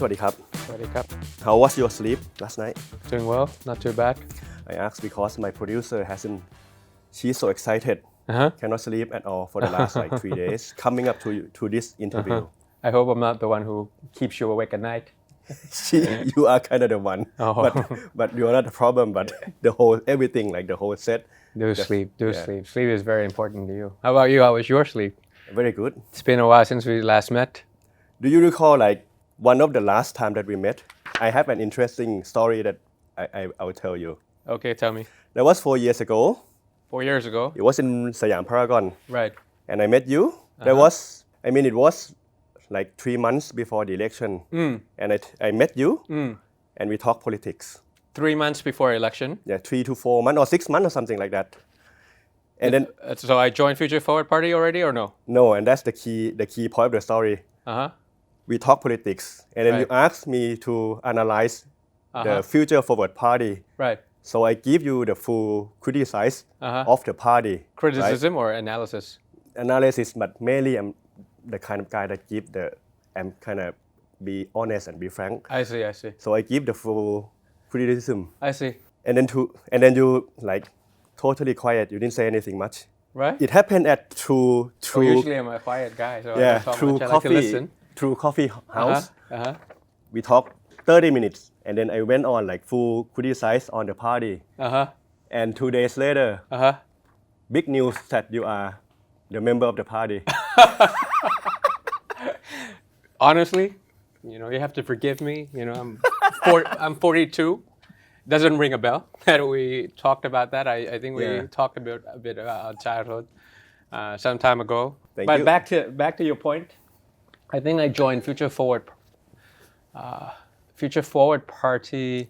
สวัสดีครับ สวัสดีครับ How was your sleep last night? Doing well, not too bad. I asked because my producer she's so excited, cannot sleep at all for the last like 3 days, coming up to this interview. I hope I'm not the one who keeps you awake at night. You are kind of the one, but you are not the problem. But the whole everything, like the whole set. Sleep. Sleep is very important to you. How about you? How was your sleep? Very good. It's been a while since we last met. Do you recall like one of the last time that we met? I have an interesting story that I will tell you. Okay, tell me. That was 4 years ago. 4 years ago? It was in Siam Paragon. Right. And I met you. It was like 3 months before the election. And I met you and we talked politics. 3 months before election? Yeah, 3 to 4 months or 6 months or something like that. And then so I joined Future Forward Party already or no? No, and that's the key point of the story. We talk politics, and then you asked me to analyze the Future Forward Party. Right. So I give you the full criticize of the party. Criticism or analysis? Analysis, but mainly I'm the kind of guy that I'm kind of be honest and be frank. I see. So I give the full criticism. I see. And then you like totally quiet. You didn't say anything much. Right. It happened at through. Usually I'm a quiet guy, so I don't talk through much. I coffee. like to listen. Through coffee house. We talked 30 minutes, and then I went on like full criticize on the party. And 2 days later, big news that you are the member of the party. Honestly, you have to forgive me. I'm 42. Doesn't ring a bell that we talked about that. I think we talked a bit about our childhood some time ago. Thank you. Back to your point, I think I joined Future Forward Party.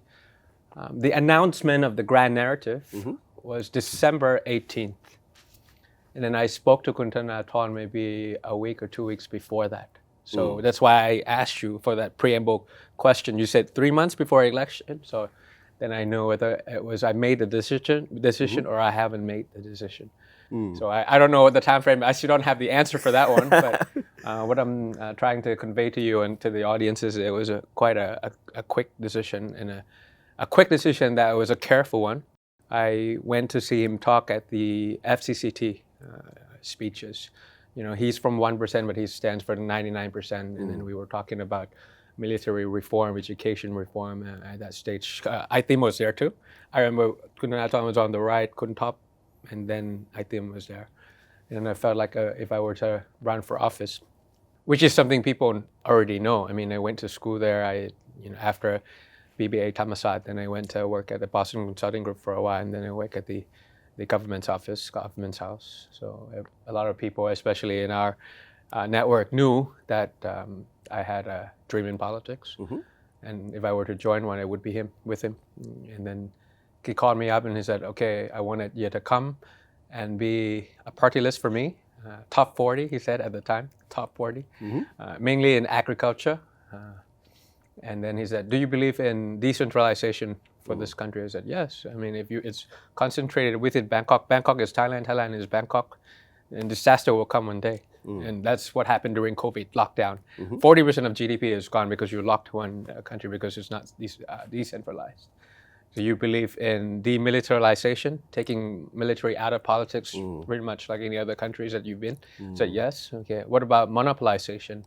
The announcement of the grand narrative was December 18th. And then I spoke to Kun Thanathorn maybe a week or 2 weeks before that. So that's why I asked you for that preamble question. You said 3 months before election. So then I know whether it was I made the decision or I haven't made the decision. So I don't know what the time frame. I still don't have the answer for that one. But what I'm trying to convey to you and to the audience is it was quite a quick decision and a quick decision that was a careful one. I went to see him talk at the FCCT speeches. He's from 1%, but he stands for 99%. And then we were talking about military reform, education reform at that stage. Itim was there too. I remember Kun Thanathorn was on the right, Kun Top, and then Itim was there. And I felt like if I were to run for office, which is something people already know. I mean, I went to school there. After BBA Thammasat, then I went to work at the Boston Consulting Group for a while, and then I worked at the government's office, government's house. So a lot of people, especially in our network, knew that I had a dream in politics. And if I were to join one, it would be with him. And then he called me up and he said, okay, I wanted you to come and be a party list for me. Top 40, he said at the time, top 40, mainly in agriculture. And then he said, do you believe in decentralization for this country? I said, yes. I mean, it's concentrated within Bangkok. Bangkok is Thailand, Thailand is Bangkok. And disaster will come one day. And that's what happened during COVID lockdown. 40% of GDP is gone because you locked one country because it's not decentralized. So you believe in demilitarization, taking military out of politics, pretty much like any other countries that you've been? Said yes. Okay. What about monopolization?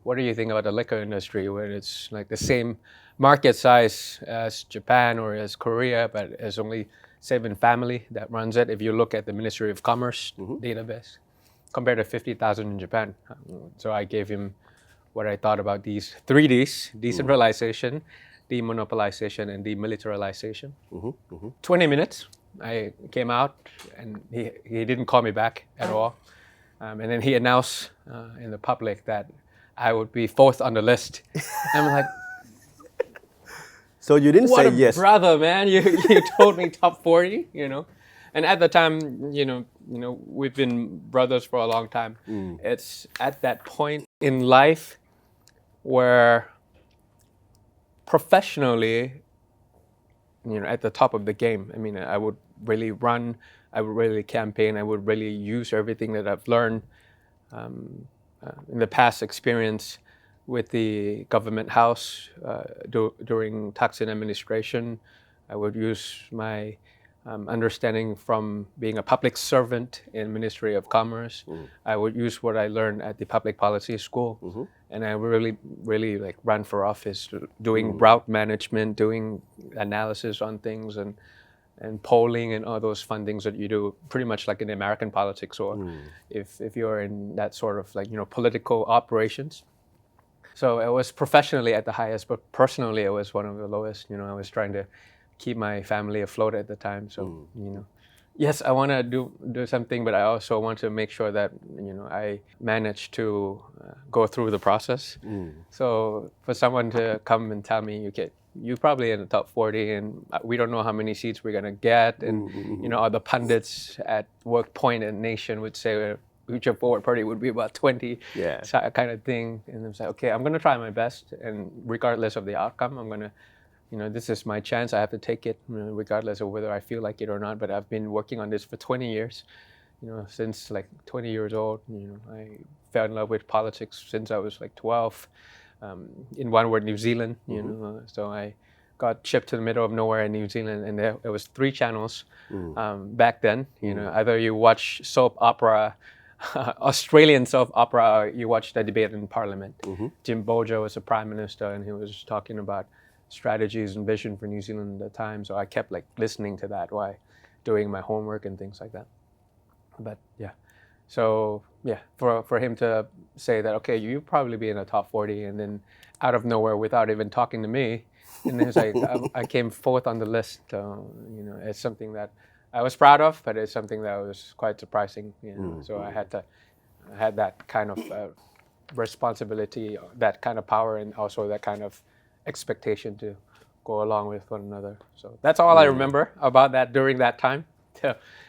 What do you think about the liquor industry, where it's like the same market size as Japan or as Korea, but it's only 7 family that runs it? If you look at the Ministry of Commerce database, compared to 50,000 in Japan. So I gave him what I thought about these 3 Ds: decentralization, demonopolization, and demilitarization. 20 minutes, I came out and he didn't call me back at all. And then he announced in the public that I would be 4th on the list. I'm like, so you didn't say yes. What a brother, man. You told me top 40, And at the time, we've been brothers for a long time. It's at that point in life where professionally, at the top of the game. I mean, I would really run, I would really campaign, I would really use everything that I've learned in the past experience with the government house during Thaksin administration. I would use my understanding from being a public servant in Ministry of Commerce. I would use what I learned at the public policy school, and I really like run for office, doing route management, doing analysis on things, and polling and all those fun things that you do pretty much like in American politics, or if you're in that sort of like political operations. So it was professionally at the highest, but personally it was one of the lowest. I was trying to keep my family afloat at the time. So, yes, I want to do something, but I also want to make sure that, I manage to go through the process. So for someone to come and tell me, you're probably in the top 40 and we don't know how many seats we're going to get. And, all the pundits at Workpoint and Nation would say, future forward party would be about 20, kind of thing. And I'm like, okay, I'm going to try my best. And regardless of the outcome, I'm going to, this is my chance. I have to take it, regardless of whether I feel like it or not. But I've been working on this for 20 years, since like 20 years old. I fell in love with politics since I was like 12. In one word, New Zealand. So I got shipped to the middle of nowhere in New Zealand, and there was 3 channels back then. Either you watch soap opera, Australian soap opera, or you watch the debate in Parliament. Jim Bolger was the Prime Minister, and he was talking about strategies and vision for New Zealand at the time. So I kept like listening to that while doing my homework and things like that. But yeah, so yeah, for him to say that, okay, you probably be in the top 40, and then out of nowhere without even talking to me, and it's like I came 4th on the list. It's something that I was proud of, but it's something that was quite surprising. So I had that kind of responsibility, that kind of power, and also that kind of expectation to go along with one another. So that's all I remember about that during that time.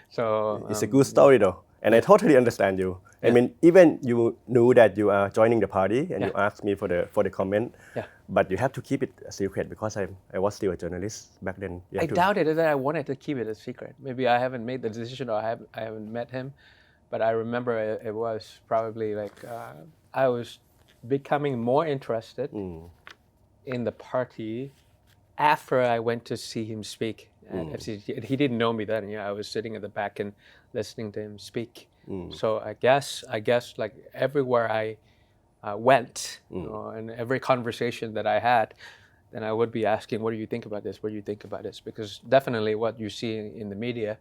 So it's a good story though, and I totally understand you. I mean, even you knew that you are joining the party, and you asked me for the comment, but you have to keep it a secret because I was still a journalist back then. I doubted that I wanted to keep it a secret. Maybe I haven't made the decision, or I haven't met him, but I remember it was probably like I was becoming more interested in the party after I went to see him speak at FCG. He didn't know me then. I was sitting at the back and listening to him speak. So I guess like everywhere I went, and every conversation that I had, then I would be asking, what do you think about this? What do you think about this? Because definitely what you see in the media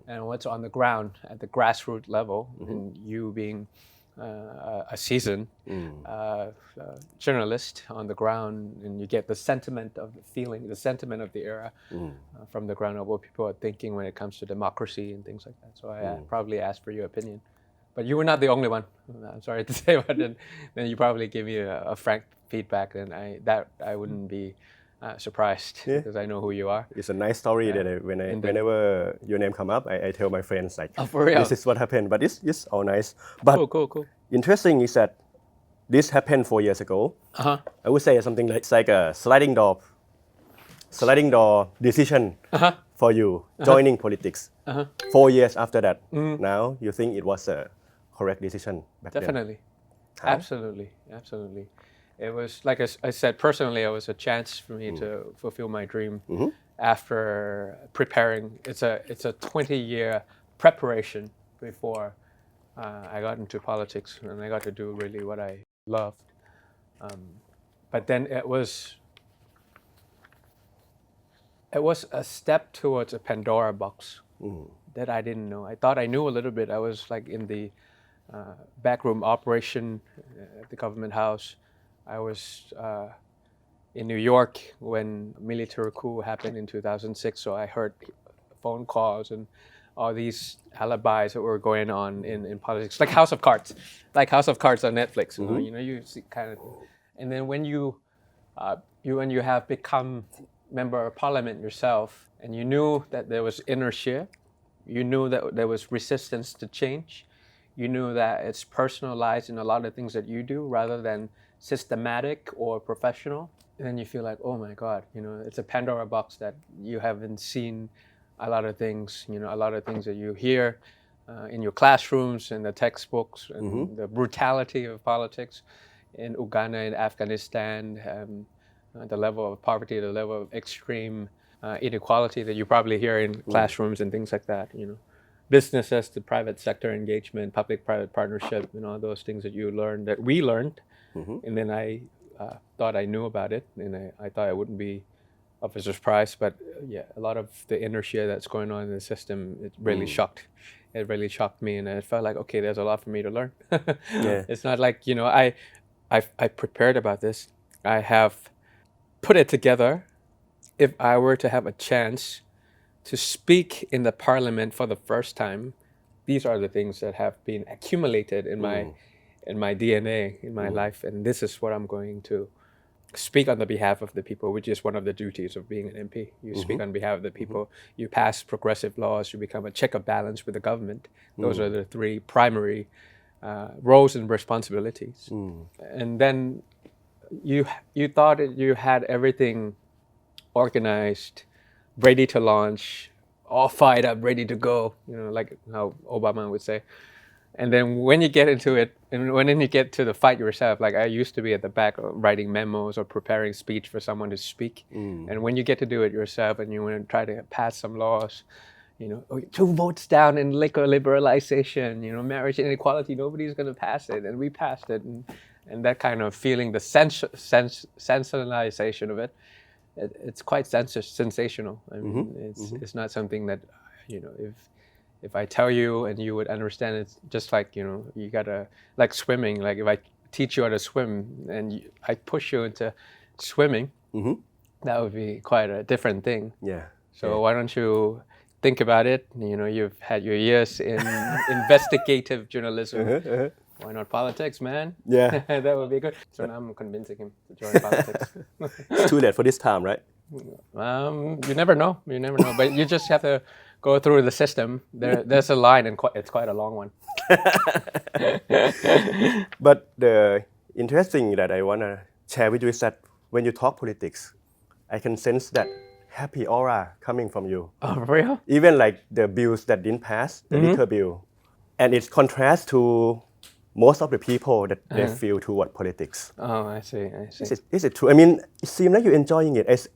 and what's on the ground at the grassroots level, and you being a seasoned journalist on the ground, and you get the sentiment of the feeling, the sentiment of the era from the ground of what people are thinking when it comes to democracy and things like that. So I probably asked for your opinion. But you were not the only one, I'm sorry to say, but then you probably give me a frank feedback, and I wouldn't be surprised because I know who you are. It's a nice story that whenever your name come up, I tell my friends like, for real? This is what happened. But it's all nice. But cool. Interesting is that this happened 4 years ago. I would say something like it's like a sliding door decision for you joining politics. 4 years after that, now you think it was a correct decision back Definitely. How? Absolutely. It was, like I said, personally, it was a chance for me to fulfill my dream after preparing. It's a 20-year preparation before I got into politics, and I got to do really what I loved. But then it was a step towards a Pandora box that I didn't know. I thought I knew a little bit. I was like in the backroom operation at the government house. I was in New York when military coup happened in 2006, so I heard phone calls and all these alibis that were going on in politics, like House of Cards on Netflix. You see kind of, and then when you have become member of parliament yourself, and you knew that there was inertia, you knew that there was resistance to change, you knew that it's personalized in a lot of things that you do rather than systematic or professional. And then you feel like, oh my God, it's a Pandora box that you haven't seen a lot of things, a lot of things that you hear in your classrooms and the textbooks and the brutality of politics. in Uganda, in Afghanistan, the level of poverty, the level of extreme inequality that you probably hear in classrooms and things like that, businesses to private sector engagement, public-private partnership, all those things that you learned, that we learned, and then I thought I knew about it, and I thought I wouldn't be of a surprise, but a lot of the inertia that's going on in the system, it really shocked me, and it felt like, okay, there's a lot for me to learn. It's not like, I prepared about this. I have put it together. If I were to have a chance to speak in the parliament for the first time, these are the things that have been accumulated in my DNA, in my life, and this is what I'm going to speak on the behalf of the people, which is one of the duties of being an MP. You speak on behalf of the people, you pass progressive laws, you become a check and balance with the government. Those are the three primary roles and responsibilities. And then you thought that you had everything organized, ready to launch, all fired up, ready to go, like how Obama would say. And then when you get into it, and when you get to the fight yourself, like I used to be at the back writing memos or preparing speech for someone to speak. And when you get to do it yourself and you want to try to pass some laws, 2 votes down in liquor liberalization, marriage inequality, nobody's going to pass it. And we passed it. And that kind of feeling, the sensationalization of it, it's quite sensational. I mean, it's not something that, if I tell you and you would understand, it's just like, you gotta, like swimming, like if I teach you how to swim and I push you into swimming, that would be quite a different thing. So why don't you think about it? You've had your years in investigative journalism. Why not politics, man? That would be good. So now I'm convincing him to join politics. It's too late for this time, right? You never know. But you just have to go through the system. There's a line, and it's quite a long one. But the interesting that I want to share with you is that when you talk politics, I can sense that happy aura coming from you. Oh, for real? Even like the bills that didn't pass, the liquor bill. And it's contrast to most of the people that they feel toward politics. Oh, I see. Is it true? I mean, it seems like you're enjoying it.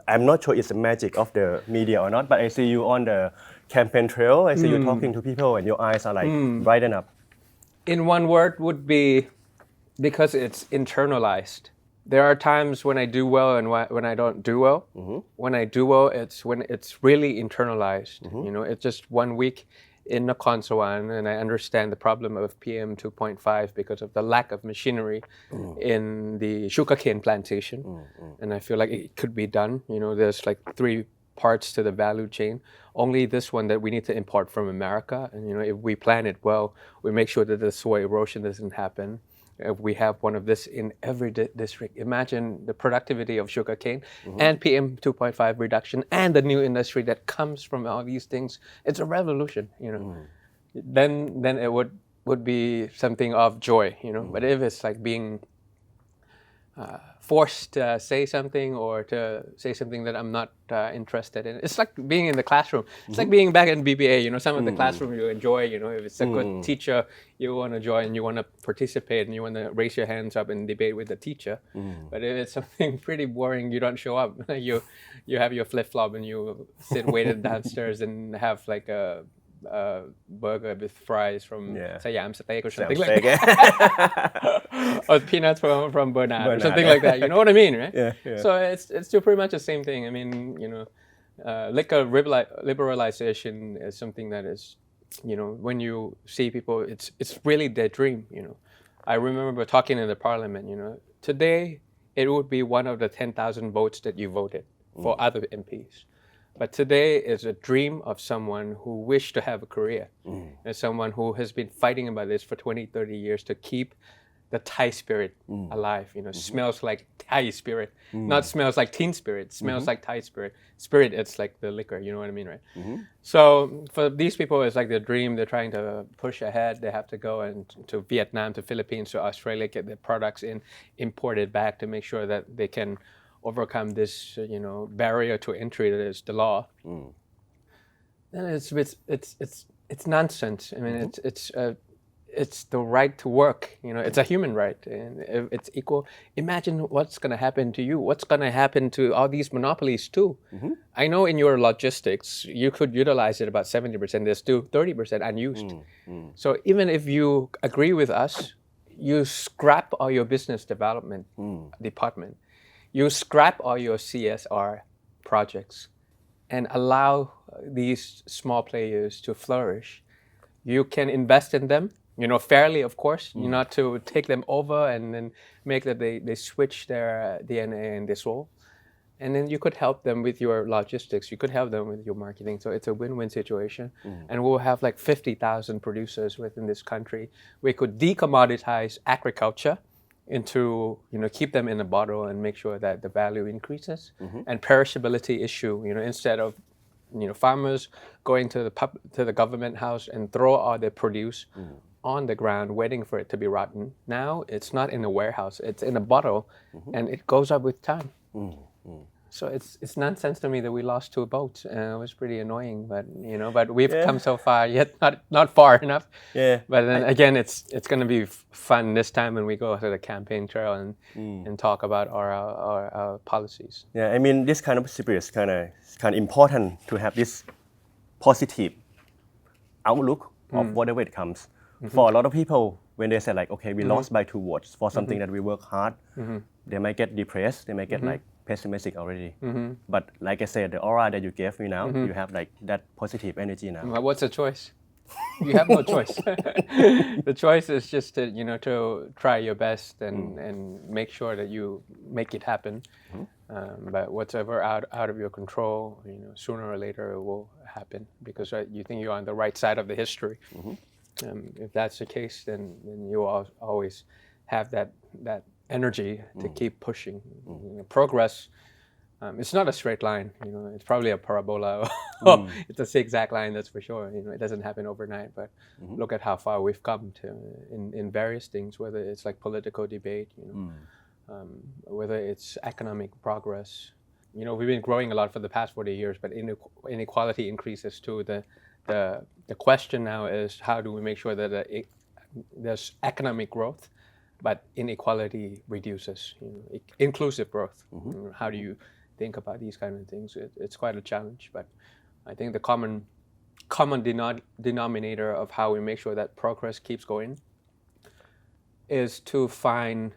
I'm not sure it's the magic of the media or not, but I see you on the campaign trail. I see you talking to people and your eyes are like brighten up. In one word would be because it's internalized. There are times when I do well and when I don't do well. When I do well, it's when it's really internalized. It's just 1 week in Nakhon Sawan, and I understand the problem of PM 2.5 because of the lack of machinery in the sugarcane plantation. And I feel like it could be done. There's like 3 parts to the value chain. Only this one that we need to import from America. And if we plan it well, we make sure that the soil erosion doesn't happen. If we have one of this in every district, imagine the productivity of sugarcane and PM 2.5 reduction and the new industry that comes from all these things. It's a revolution, Then it would be something of joy, But if it's like being forced to say something or to say something that I'm not interested in. It's like being in the classroom. It's like being back in BBA, some of the classroom you enjoy, if it's a good teacher, you want to join, you want to participate, and you want to raise your hands up and debate with the teacher. But if it's something pretty boring, you don't show up. You have your flip-flop and you sit waited downstairs and have like a burger with fries from Siam Steak or something like that. Or peanuts from Bernard or something like that. You know what I mean, right? So it's still pretty much the same thing. I mean, liquor liberalization is something that is, when you see people, it's really their dream. I remember talking in the parliament. Today it would be one of the 10,000 votes that you voted for other MPs. But today is a dream of someone who wished to have a career, and someone who has been fighting about this for 20, 30 years to keep the Thai spirit alive. Smells like Thai spirit, not smells like teen spirit, smells like Thai spirit. Spirit, it's like the liquor, you know what I mean, right? So for these people, it's like their dream. They're trying to push ahead. They have to go to Vietnam, to Philippines, to Australia, get their products imported back to make sure that they can overcome this, barrier to entry that is the law. And it's nonsense. I mean, it's it's the right to work. It's a human right, and if it's equal, imagine what's going to happen to you. What's going to happen to all these monopolies too? I know in your logistics, you could utilize it about 70%. There's still 30% unused. So even if you agree with us, you scrap all your business development department. You scrap all your CSR projects and allow these small players to flourish. You can invest in them, fairly, of course, not to take them over and then make that they switch their DNA and their soul. And then you could help them with your logistics. You could help them with your marketing. So it's a win-win situation. And we'll have like 50,000 producers within this country. We could decommoditize agriculture into, keep them in a bottle and make sure that the value increases. And perishability issue, instead of farmers going to the government house and throw all their produce on the ground waiting for it to be rotten. Now it's not in a warehouse, it's in a bottle, and it goes up with time. So it's nonsense to me that we lost 2 boats. It was pretty annoying, but we've come so far, yet not far enough. But then again, it's going to be fun this time when we go to the campaign trail and talk about our policies. Yeah, I mean, this kind of spirit is kind of important to have this positive outlook of whatever it comes. For a lot of people, when they say like, okay, we lost by 2 votes for something that we work hard, they might get depressed, they might get like pessimistic already. But like I said, the aura that you gave me now, you have like that positive energy now. Well, what's the choice? You have no choice. The choice is just to, to try your best and make sure that you make it happen. But whatever out of your control, sooner or later it will happen because you think you're on the right side of the history. If that's the case, then you will always have that energy to keep pushing. Progress, it's not a straight line. It's probably a parabola. It's a zigzag line, that's for sure. It doesn't happen overnight. But look at how far we've come to in various things, whether it's like political debate, whether it's economic progress. We've been growing a lot for the past 40 years, but inequality increases too. The question now is how do we make sure that there's economic growth, but inequality reduces, inclusive growth. How do you think about these kind of things? It's quite a challenge, but I think the common denominator of how we make sure that progress keeps going is to find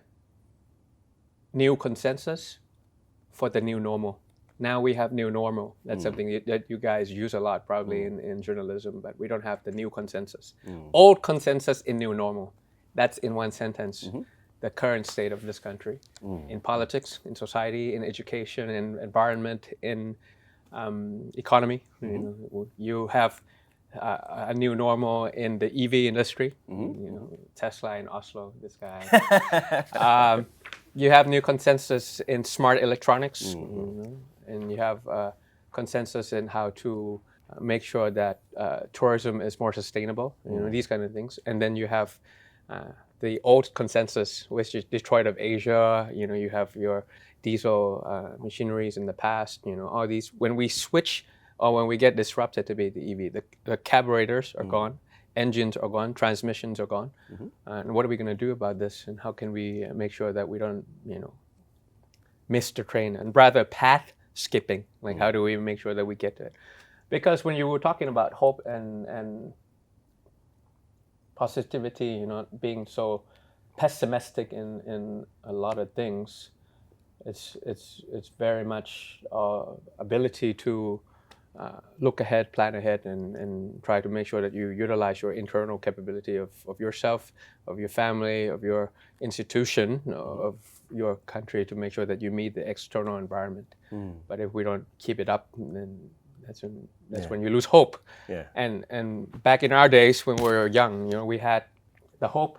new consensus for the new normal. Now we have new normal. That's something that you guys use a lot probably in journalism, but we don't have the new consensus. Old consensus in new normal. That's in one sentence, the current state of this country. In politics, in society, in education, in environment, in economy. You have a new normal in the EV industry. Tesla in Oslo, this guy. You have new consensus in smart electronics. And you have consensus in how to make sure that tourism is more sustainable, these kind of things. And then you have the old consensus, which is Detroit of Asia. You have your diesel machineries in the past. All these. When we switch or when we get disrupted to be the EV, the carburetors are gone, engines are gone, transmissions are gone. And what are we going to do about this? And how can we make sure that we don't, miss the train and rather path skipping? Like how do we make sure that we get to it? Because when you were talking about hope and positivity, not being so pessimistic in a lot of things, it's very much ability to look ahead, plan ahead, and try to make sure that you utilize your internal capability of yourself, of your family, of your institution, of your country to make sure that you meet the external environment. But if we don't keep it up, then that's when you lose hope. And back in our days when we were young, we had the hope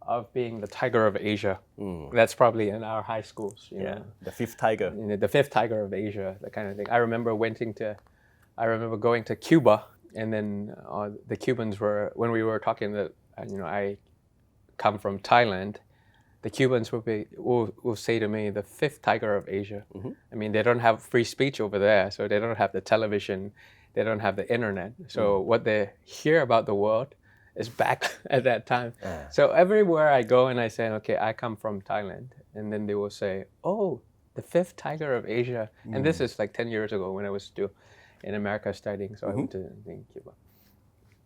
of being the tiger of Asia. That's probably in our high schools. The fifth tiger. The fifth tiger of Asia, that kind of thing. I remember going to Cuba, and then the Cubans were, when we were talking that I come from Thailand, the Cubans will say to me, the fifth tiger of Asia. I mean, they don't have free speech over there, so they don't have the television, they don't have the internet. So what they hear about the world is back at that time. So everywhere I go and I say, okay, I come from Thailand, and then they will say, oh, the fifth tiger of Asia. And this is like 10 years ago when I was still in America studying. So I went to Cuba.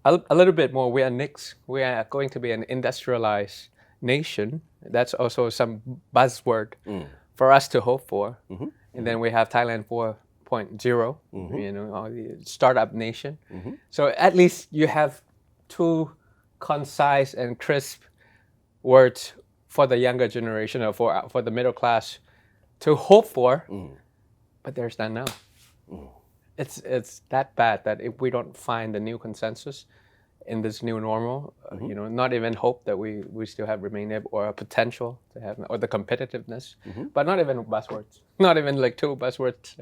A little bit more. We are next. We are going to be an industrialized nation. That's also some buzzword for us to hope for. And then we have Thailand 4.0, all the startup nation. So at least you have two concise and crisp words for the younger generation or for the middle class to hope for, but there's none now. It's that bad that if we don't find the new consensus in this new normal, not even hope that we still have remain able or a potential to have, or the competitiveness, but not even buzzwords, not even like two buzzwords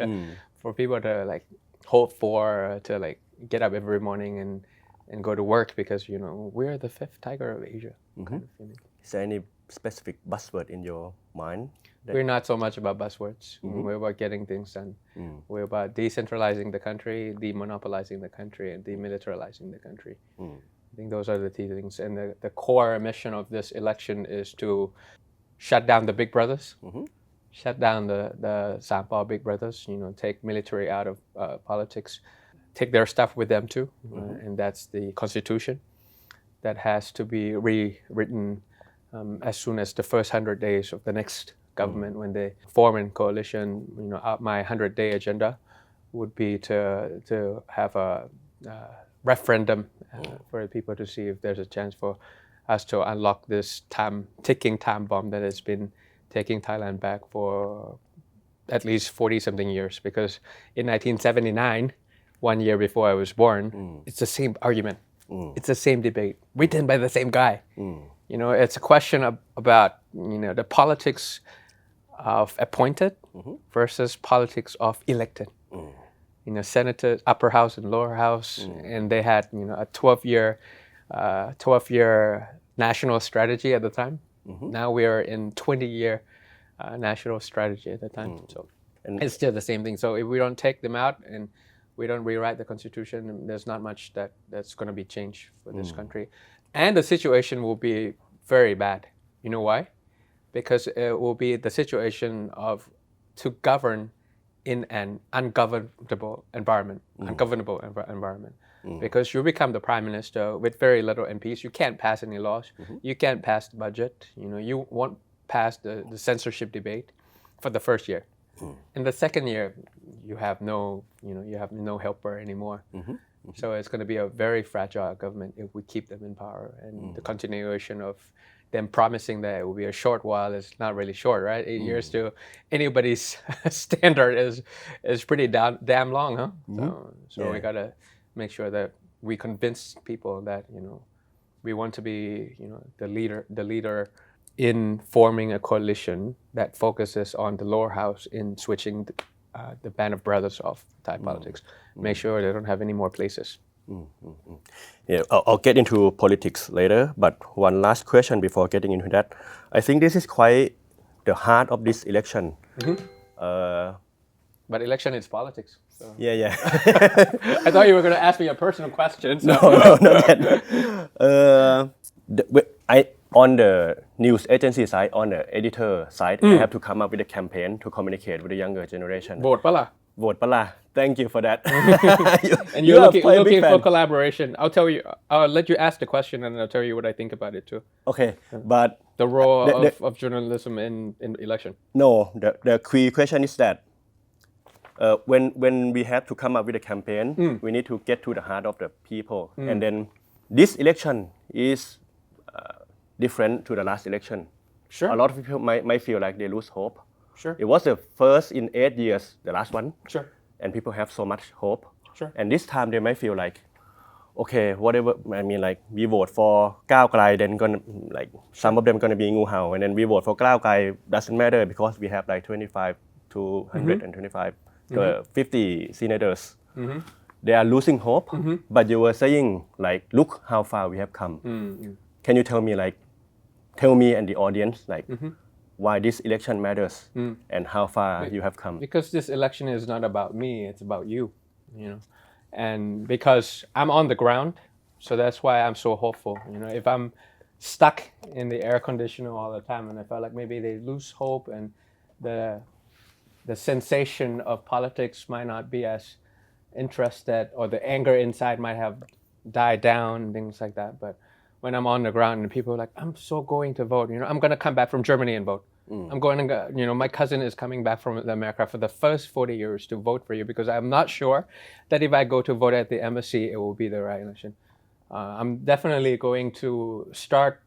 for people to like hope for, to like get up every morning and go to work because, we're the fifth tiger of Asia. Kind of feeling. Is there any specific buzzword in your mind? We're not so much about buzzwords. We're about getting things done. We're about decentralizing the country, demonopolizing the country, and demilitarizing the country. I think those are the key things. And the core mission of this election is to shut down the big brothers, shut down the Sampa big brothers, take military out of politics, take their stuff with them too. And that's the constitution that has to be rewritten as soon as the first 100 days of the next government when they form a coalition. My 100-day agenda would be to have a referendum for people to see if there's a chance for us to unlock this ticking time bomb that has been taking Thailand back for at least 40-something years. Because in 1979, 1 year before I was born, it's the same argument. It's the same debate, written by the same guy. It's a question about, the politics of appointed versus politics of elected. Senators, upper house and lower house, and they had, a 12-year national strategy at the time. Now we are in 20-year national strategy at the time. So it's still the same thing. So if we don't take them out and we don't rewrite the constitution, there's not much that's going to be changed for this country. And the situation will be very bad. You know why? Because it will be the situation of to govern in an ungovernable environment. Because you become the prime minister with very little MPs. You can't pass any laws. You can't pass the budget. You won't pass the censorship debate for the first year. In the second year, you have no helper anymore. So it's going to be a very fragile government if we keep them in power. And the continuation of them promising that it will be a short while is not really short, right? 8 years to anybody's standard is pretty damn long, huh? So we got to make sure that we convince people that, we want to be, the leader in forming a coalition that focuses on the lower house in switching the band of brothers of Thai politics. Make sure they don't have any more places. Yeah, I'll get into politics later, but one last question before getting into that. I think this is quite the heart of this election. But election is politics. So. Yeah. I thought you were going to ask me a personal question. So. No, not that. On the news agency side, on the editor side, I have to come up with a campaign to communicate with the younger generation. Vote pala. Vote pala. Thank you for that. And you're looking for collaboration. I'll let you ask the question and I'll tell you what I think about it too. Okay, but the role of journalism in election. No, the key question is that when we have to come up with a campaign, we need to get to the heart of the people. And then this election is different to the last election. Sure. A lot of people might feel like they lose hope. Sure. It was the first in 8 years, the last one. Sure. And people have so much hope. Sure. And this time they might feel like, okay, whatever, like we vote for ก้าวไกล then gonna like some of them gonna be งูเห่า and then we vote for ก้าวไกล doesn't matter because we have like 25 to 125 to 50 senators. They are losing hope, but you were saying like, look how far we have come. Can you tell me and the audience like why this election matters and how far you have come? Because this election is not about me, it's about you, And because I'm on the ground So that's why I'm so hopeful. If I'm stuck in the air conditioner all the time, and I felt like maybe they lose hope, and the sensation of politics might not be as interested, or the anger inside might have died down and things like that. But when I'm on the ground and people are like, I'm so going to vote, I'm going to come back from Germany and vote. I'm going to, my cousin is coming back from America for the first 40 years to vote for you, because I'm not sure that if I go to vote at the embassy, it will be the right election. I'm definitely going to start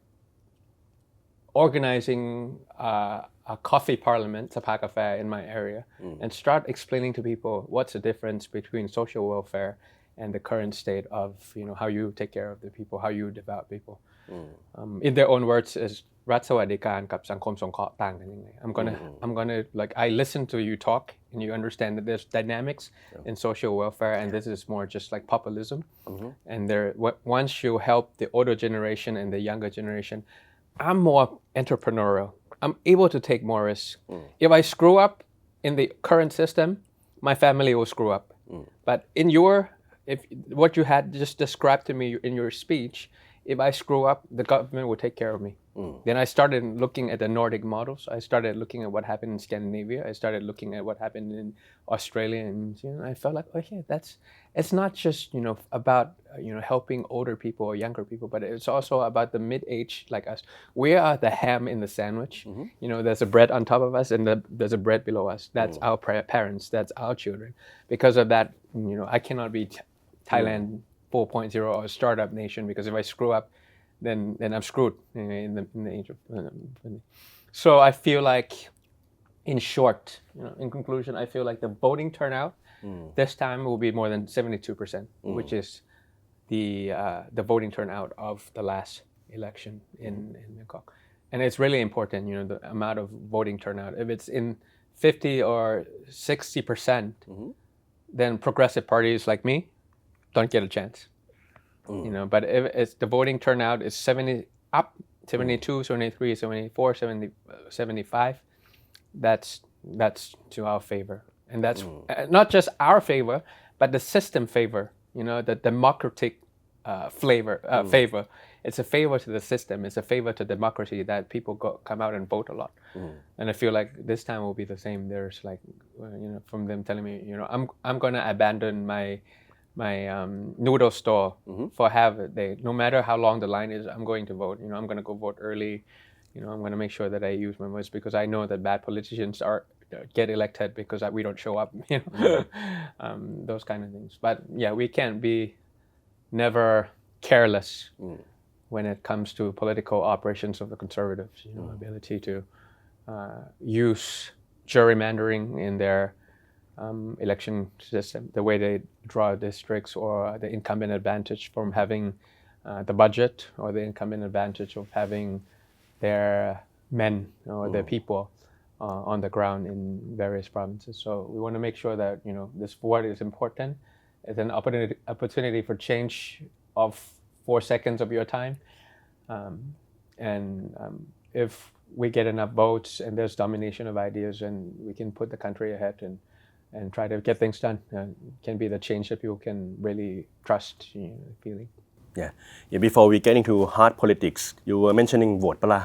organizing a coffee parliament, Sapa Cafe, in my area, and start explaining to people what's the difference between social welfare and the current state of, how you take care of the people, how you develop people. In their own words, is รัฐสวัสดิการกับสังคมสงเคราะห์ต่างกันยังไง I'm gonna like I listen to you talk and you understand that there's dynamics in social welfare, and this is more just like populism. And once you help the older generation and the younger generation, I'm more entrepreneurial. I'm able to take more risks. If I screw up in the current system, my family will screw up. But if what you had just described to me in your speech, if I screw up, the government will take care of me. Then I started looking at the Nordic models. I started looking at what happened in Scandinavia. I started looking at what happened in Australia, and I felt like, oh yeah, it's not just about helping older people or younger people, but it's also about the mid-age like us. We are the ham in the sandwich. There's a bread on top of us, and there's a bread below us. That's our parents. That's our children. Because of that, I cannot be Thailand 4.0 or a startup nation, because if I screw up, then I'm screwed in the age of. So I feel like, in short, in conclusion, I feel like the voting turnout this time will be more than 72%, which is the voting turnout of the last election in Bangkok. And it's really important, the amount of voting turnout. If it's in 50 or 60%, then progressive parties like me don't get a chance. But if it's the voting turnout is 70 up, 72, 73, 74, 70, 75, that's to our favor. And that's not just our favor, but the system favor, the democratic favor. It's a favor to the system. It's a favor to democracy that people come out and vote a lot. And I feel like this time will be the same. There's like, from them telling me, I'm going to abandon my noodle store for half a day. No matter how long the line is, I'm going to vote. I'm going to go vote early. I'm going to make sure that I use my voice, because I know that bad politicians get elected because we don't show up. Those kind of things. But yeah, we can't be never careless when it comes to political operations of the conservatives. Ability to use gerrymandering in their election system, the way they draw districts, or the incumbent advantage from having the budget, or the incumbent advantage of having their men or their people on the ground in various provinces. So we want to make sure that this vote is important. It's an opportunity for change of 4 seconds of your time, and if we get enough votes and there's domination of ideas, and we can put the country ahead and try to get things done. Can be the change that people can really trust, feeling. Yeah. Before we get into hard politics, you were mentioning โหวตปะล่ะ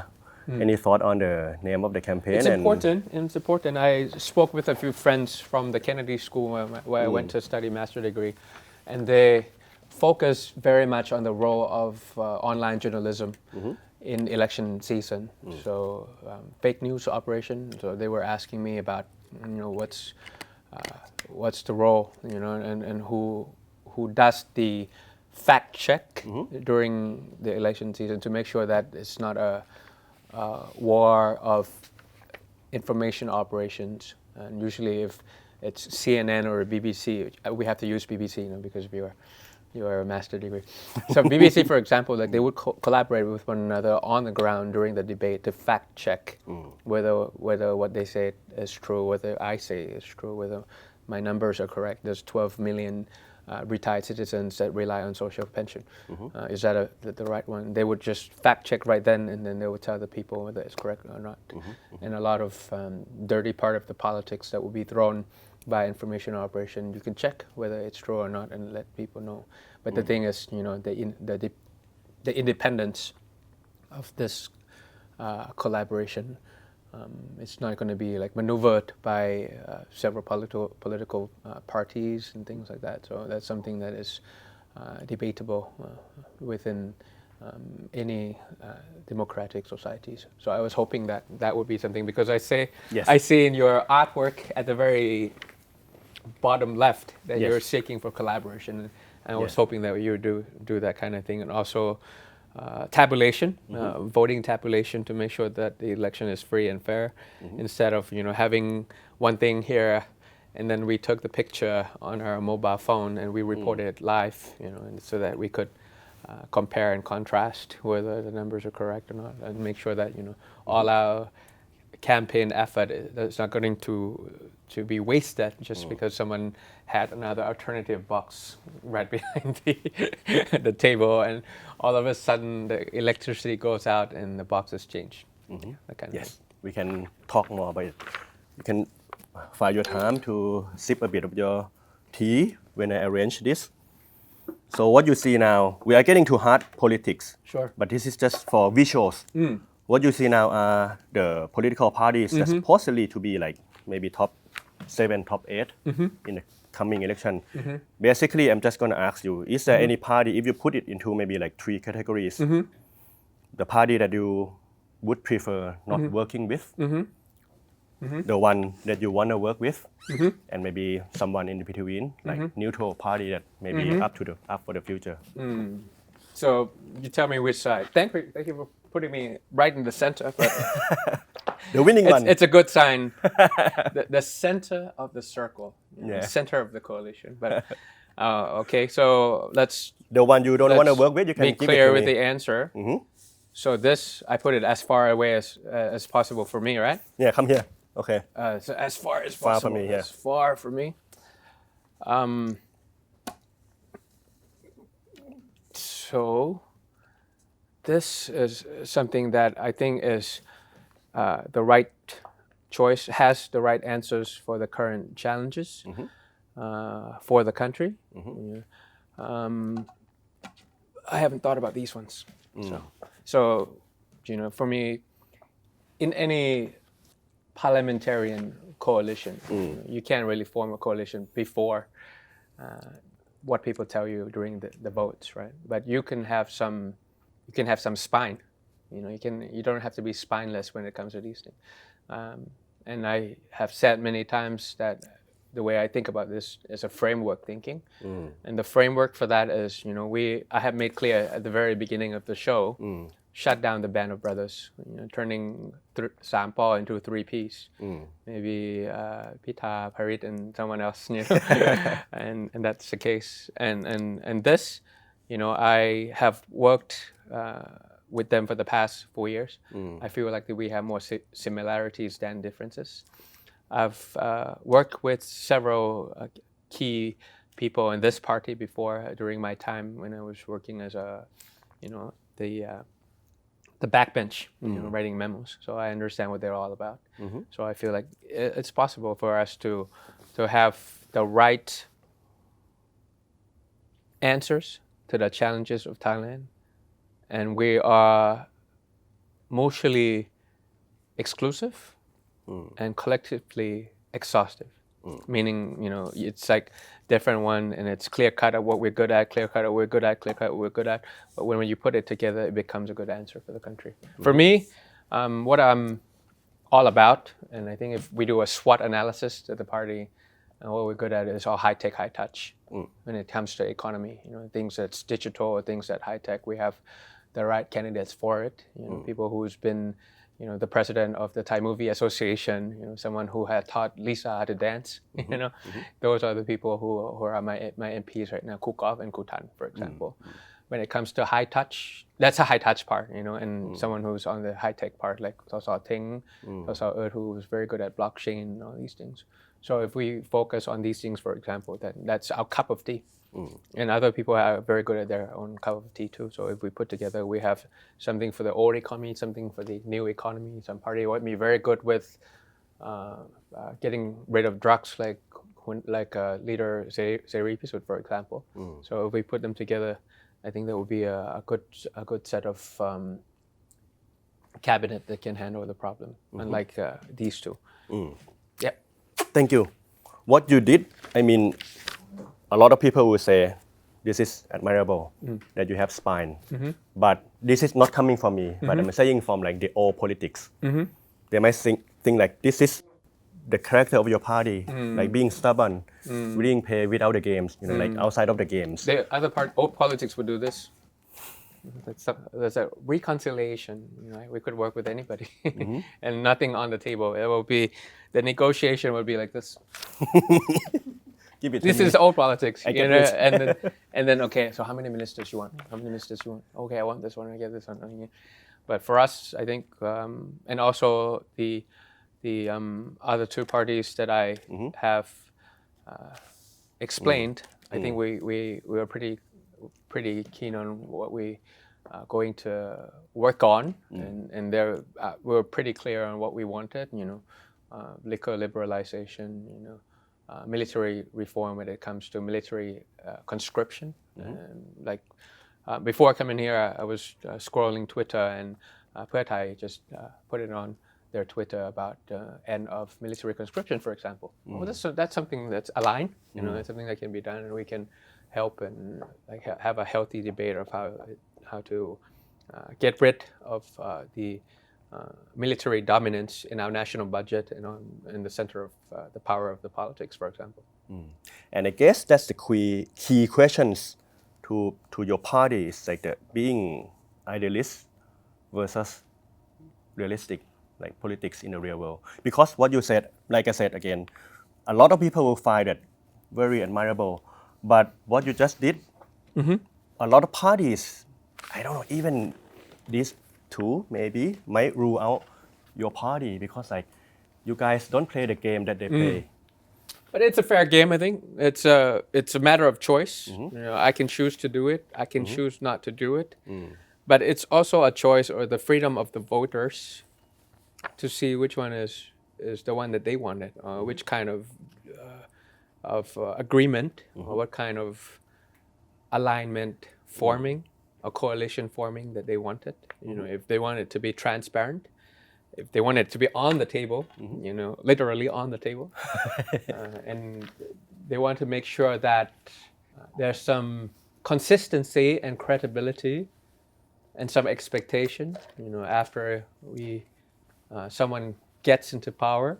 Any thought on the name of the campaign? It's important. I spoke with a few friends from the Kennedy School where I went to study master's degree, and they focus very much on the role of online journalism in election season. So fake news operation. So they were asking me about what's the role, and who does the fact check during the election season to make sure that it's not a war of information operations. And usually, if it's CNN or BBC, we have to use BBC, because you are a master degree. So BBC, for example, like they would collaborate with one another on the ground during the debate to fact check whether what they say is true, whether I say is true, whether my numbers are correct. There's 12 million retired citizens that rely on social pension. Is that the right one? They would just fact check right then, and then they would tell the people whether it's correct or not. And a lot of dirty part of the politics that will be thrown by information operation, you can check whether it's true or not and let people know. But the thing is, the independence of this collaboration, it's not going to be like maneuvered by several political parties and things like that. So that's something that is debatable within any democratic societies. So I was hoping that would be something, because I see in your artwork at the very bottom left that you're seeking for collaboration, and I was hoping that you would do that kind of thing, and also tabulation, voting tabulation, to make sure that the election is free and fair, instead of having one thing here, and then we took the picture on our mobile phone and we reported it live, and so that we could compare and contrast whether the numbers are correct or not, and make sure that all our campaign effort is not going to be wasted just because someone had another alternative box right behind the table, and all of a sudden the electricity goes out and the box has changed. That kind of thing. We can talk more about it. You can find your time to sip a bit of your tea when I arrange this. So what you see now, we are getting to hard politics. Sure. But this is just for visuals. What you see now are the political parties that supposedly to be like maybe top 7, top 8 in the coming election. Basically, I'm just going to ask you, is there any party, if you put it into maybe like 3 categories, the party that you would prefer not working with, the one that you want to work with, and maybe someone in between, like neutral party that maybe up for the future. So you tell me which side. Thank you for putting me right in the center. But the winning one. It's a good sign. The center of the circle, the center of the coalition. But okay, so let's. The one you don't want to work with, you can be give clear it to with me. the answer. So this, I put it as far away as possible for me, right? Yeah, come here. Okay. So as far as Far possible. from me, yeah. As far from me. So this is something that I think is the right choice, has the right answers for the current challenges for the country. I haven't thought about these ones. So, for me, in any parliamentarian coalition, you can't really form a coalition before what people tell you during the votes, right? But you can have some spine. You don't have to be spineless when it comes to these things. And I have said many times that the way I think about this is a framework thinking, and the framework for that is, I have made clear at the very beginning of the show, shut down the Band of Brothers, turning Sampal into 3 Ps, maybe Pita, Parit, and someone else, and that's the case. And this, I have worked with them for the past 4 years. I feel like that we have more similarities than differences. I've worked with several key people in this party before during my time when I was working as the backbench, writing memos. So I understand what they're all about. So I feel like it's possible for us to have the right answers to the challenges of Thailand, and we are mutually exclusive and collectively exhaustive. Meaning, it's like different one, and it's clear cut at what we're good at, clear cut at what we're good at, clear cut at what we're good at. But when you put it together, it becomes a good answer for the country. For me, what I'm all about, and I think if we do a SWOT analysis to the party, what we're good at is all high tech, high touch. When it comes to economy, things that's digital or things that high tech, we have the right candidates for it. People who's been the president of the Thai Movie Association, someone who had taught Lisa how to dance, those are the people who are my MPs right now, Kukov and Kutan, for example. When it comes to high touch, that's a high touch part, and someone who's on the high tech part, like Sasa Ting, Sasa who was very good at blockchain and all these things. So if we focus on these things, for example, that's our cup of tea. And other people are very good at their own cup of tea too. So if we put together, we have something for the old economy, something for the new economy. Some party would be very good with getting rid of drugs like like leader Seri Pisut, for example. So if we put them together, I think that would be a good set of cabinet that can handle the problem, unlike these two. Yeah. Thank you. What you did, I mean, a lot of people will say, this is admirable that you have spine, but this is not coming from me, but I'm saying from like the old politics. They might think like this is the character of your party, like being stubborn, willing to play without the games, like outside of the games. The other part, old politics would do this. There's a reconciliation. We could work with anybody, and nothing on the table. It will be the negotiation will be like this. This is old politics, and then okay. So how many ministers you want? How many ministers you want? Okay, I want this one. I get this one. But for us, I think, and also the other two parties that I have explained, I think we were pretty keen on what we going to work on, and there we were pretty clear on what we wanted. Liquor liberalization. Military reform when it comes to military conscription. Before coming here, I was scrolling Twitter, and Pheu Thai just put it on their Twitter about end of military conscription, for example. Well, that's something that's aligned. That's something that can be done, and we can help and have a healthy debate of how to get rid of the military dominance in our national budget and in the center of the power of the politics, for example. And I guess that's the key questions to your party is like the being idealist versus realistic, like politics in the real world. Because what you said, like I said again, a lot of people will find it very admirable. But what you just did, a lot of parties, I don't know, even these two maybe might rule out your party because like you guys don't play the game that they play. But it's a fair game, I think. It's a matter of choice. I can choose to do it. I can choose not to do it. But it's also a choice or the freedom of the voters to see which one is the one that they wanted, which kind of agreement or what kind of alignment forming, a coalition forming that they wanted. If they want it to be transparent, if they want it to be on the table, literally on the table, and they want to make sure that there's some consistency and credibility and some expectation, after someone gets into power,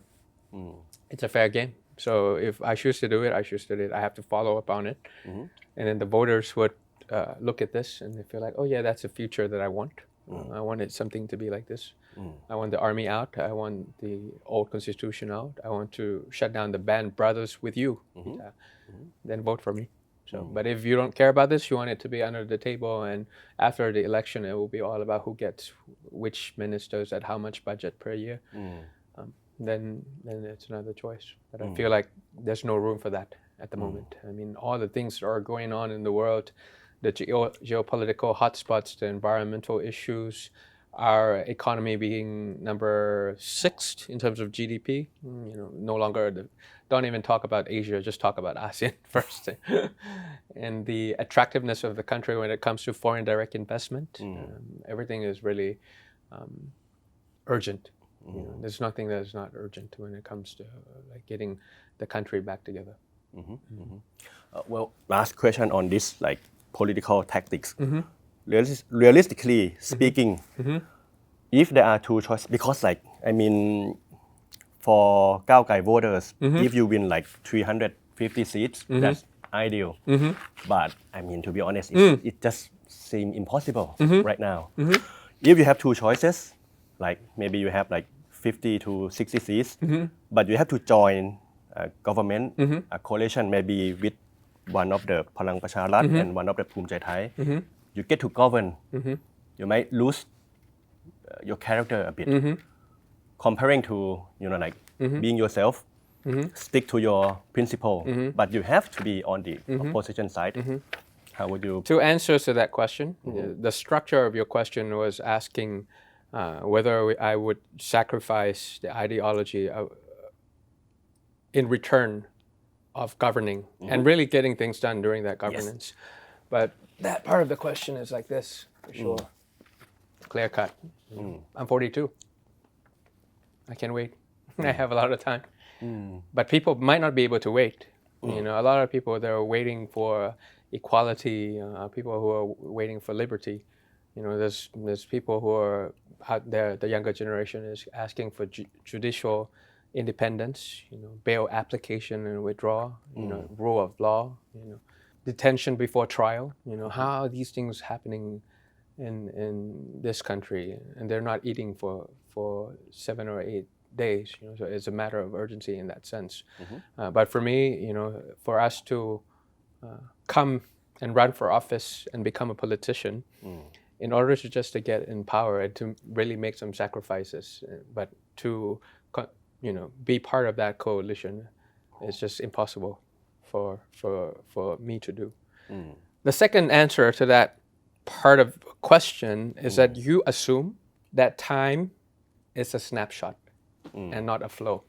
it's a fair game. So if I choose to do it, I choose to do it. I have to follow up on it. And then the voters would look at this and they feel like, oh yeah, that's a future that I want. I wanted something to be like this. I want the army out. I want the old constitution out. I want to shut down the band brothers with you. Then vote for me. So, but if you don't care about this, you want it to be under the table, and after the election, it will be all about who gets which ministers at how much budget per year. Then it's another choice. But I feel like there's no room for that at the moment. I mean, all the things that are going on in the world, the geopolitical hotspots, the environmental issues, our economy being number 6 in terms of GDP, no longer don't even talk about Asia, just talk about ASEAN first. And the attractiveness of the country when it comes to foreign direct investment, everything is really urgent. There's nothing that is not urgent when it comes to getting the country back together. Well, last question on this, like political tactics. Realistically speaking, if there are two choices, because for ก้าวไกล voters, if you win like 350 seats, that's ideal. But to be honest, it just seems impossible right now. If you have two choices, like maybe you have like 50 to 60 seats, but you have to join a government, a coalition maybe with one of the พลังประชารัฐ and one of the ภูมิใจไทย you get to govern, you might lose your character a bit. Comparing to, being yourself, stick to your principle, but you have to be on the opposition side. How would you? To answer to that question, the structure of your question was asking whether I would sacrifice the ideology in return of governing and really getting things done during that governance. But that part of the question is like this, for sure. Clear cut. I'm 42. I can wait. I have a lot of time. But people might not be able to wait. You know, a lot of people, they're waiting for equality, people who are waiting for liberty. You know, there's people who are out there, the younger generation is asking for judicial independence, you know, bail application and withdrawal, you know, rule of law, you know, detention before trial. You know, how are these things happening in this country? And they're not eating for 7 or 8 days, you know, so it's a matter of urgency in that sense. But for me, you know, for us to come and run for office and become a politician, in order to just to get in power and to really make some sacrifices, but to, you know, be part of that coalition, it's just impossible for me to do. The second answer to that part of the question is that you assume that time is a snapshot and not a flow.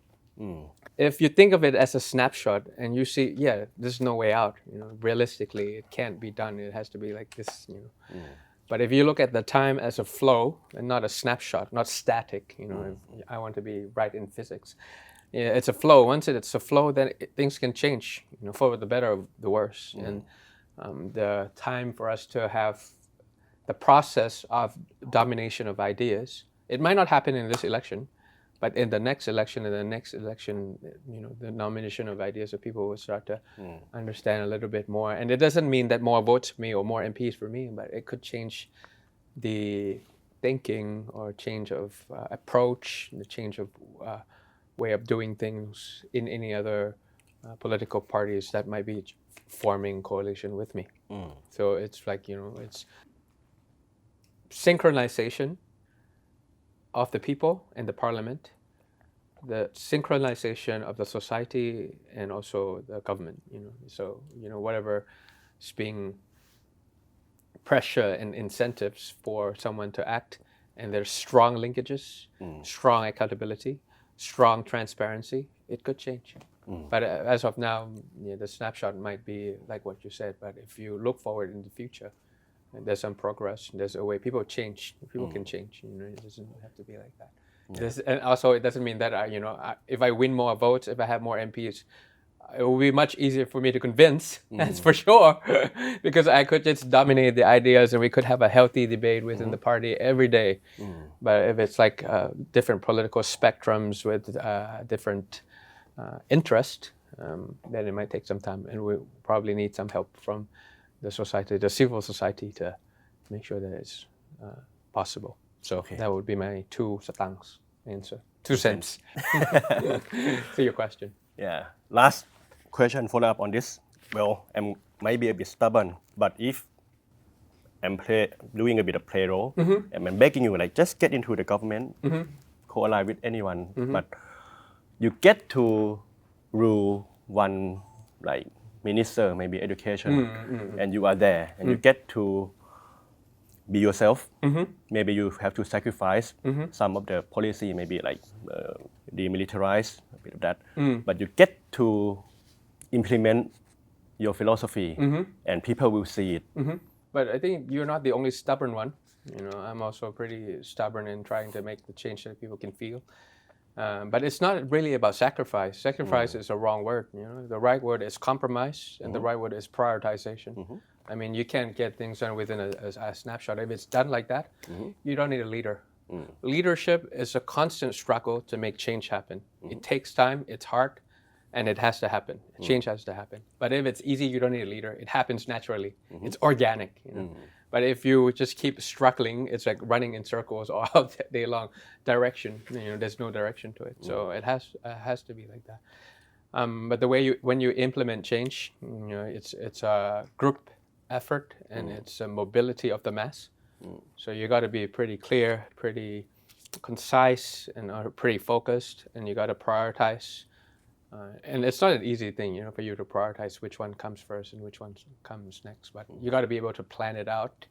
If you think of it as a snapshot and you see, yeah, there's no way out, you know, realistically, it can't be done. It has to be like this, you know. But if you look at the time as a flow and not a snapshot, not static, you know, if I want to be right in physics. Yeah, it's a flow. Once it's a flow, then things can change, you know, for the better or the worse. And the time for us to have the process of domination of ideas, it might not happen in this election, but in the next election and the next election, you know, the nomination of ideas of people will start to understand a little bit more. And it doesn't mean that more votes for me or more MPs for me, but it could change the thinking or change of approach, the change of way of doing things in any other political parties that might be forming coalition with me. So it's like, you know, it's synchronization of the people and the parliament, the synchronization of the society and also the government, you know. So, you know, whatever is being pressure and incentives for someone to act, and there's strong linkages, strong accountability, strong transparency, it could change. But as of now, yeah, the snapshot might be like what you said, but if you look forward in the future, there's some progress, there's a way people change, people can change, you know, it doesn't have to be like that. And also it doesn't mean that you know, if I win more votes, if I have more MPs, it will be much easier for me to convince, that's for sure, because I could just dominate the ideas and we could have a healthy debate within the party every day. But if it's like different political spectrums with different interest, then it might take some time, and we probably need some help from the society, the civil society, to make sure that it's possible. So that would be my 2 satangs answer, 2 cents to your question. Yeah. Last question, follow up on this. Well, I might be a bit stubborn, but if I'm doing a bit of play role, and I'm begging you, like, just get into the government, co-align with anyone, but you get to rule one, like, minister, maybe education, and you are there, and you get to be yourself. Maybe you have to sacrifice some of the policy, maybe like demilitarize, a bit of that. But you get to implement your philosophy, and people will see it. But I think you're not the only stubborn one. You know, I'm also pretty stubborn in trying to make the change that people can feel. But it's not really about sacrifice. Sacrifice is a wrong word. You know, the right word is compromise, and the right word is prioritization. I mean, you can't get things done within a snapshot. If it's done like that, you don't need a leader. Leadership is a constant struggle to make change happen. It takes time, it's hard, and it has to happen. Change has to happen. But if it's easy, you don't need a leader. It happens naturally. It's organic. You know? But if you just keep struggling, it's like running in circles all day long. Direction, you know, there's no direction to it. So it has to be like that. But the way when you implement change, you know, it's a group effort, and it's a mobility of the mass. So you got to be pretty clear, pretty concise, and pretty focused, and you got to prioritize. And it's not an easy thing, you know, for you to prioritize which one comes first and which one comes next. But you got to be able to plan it out.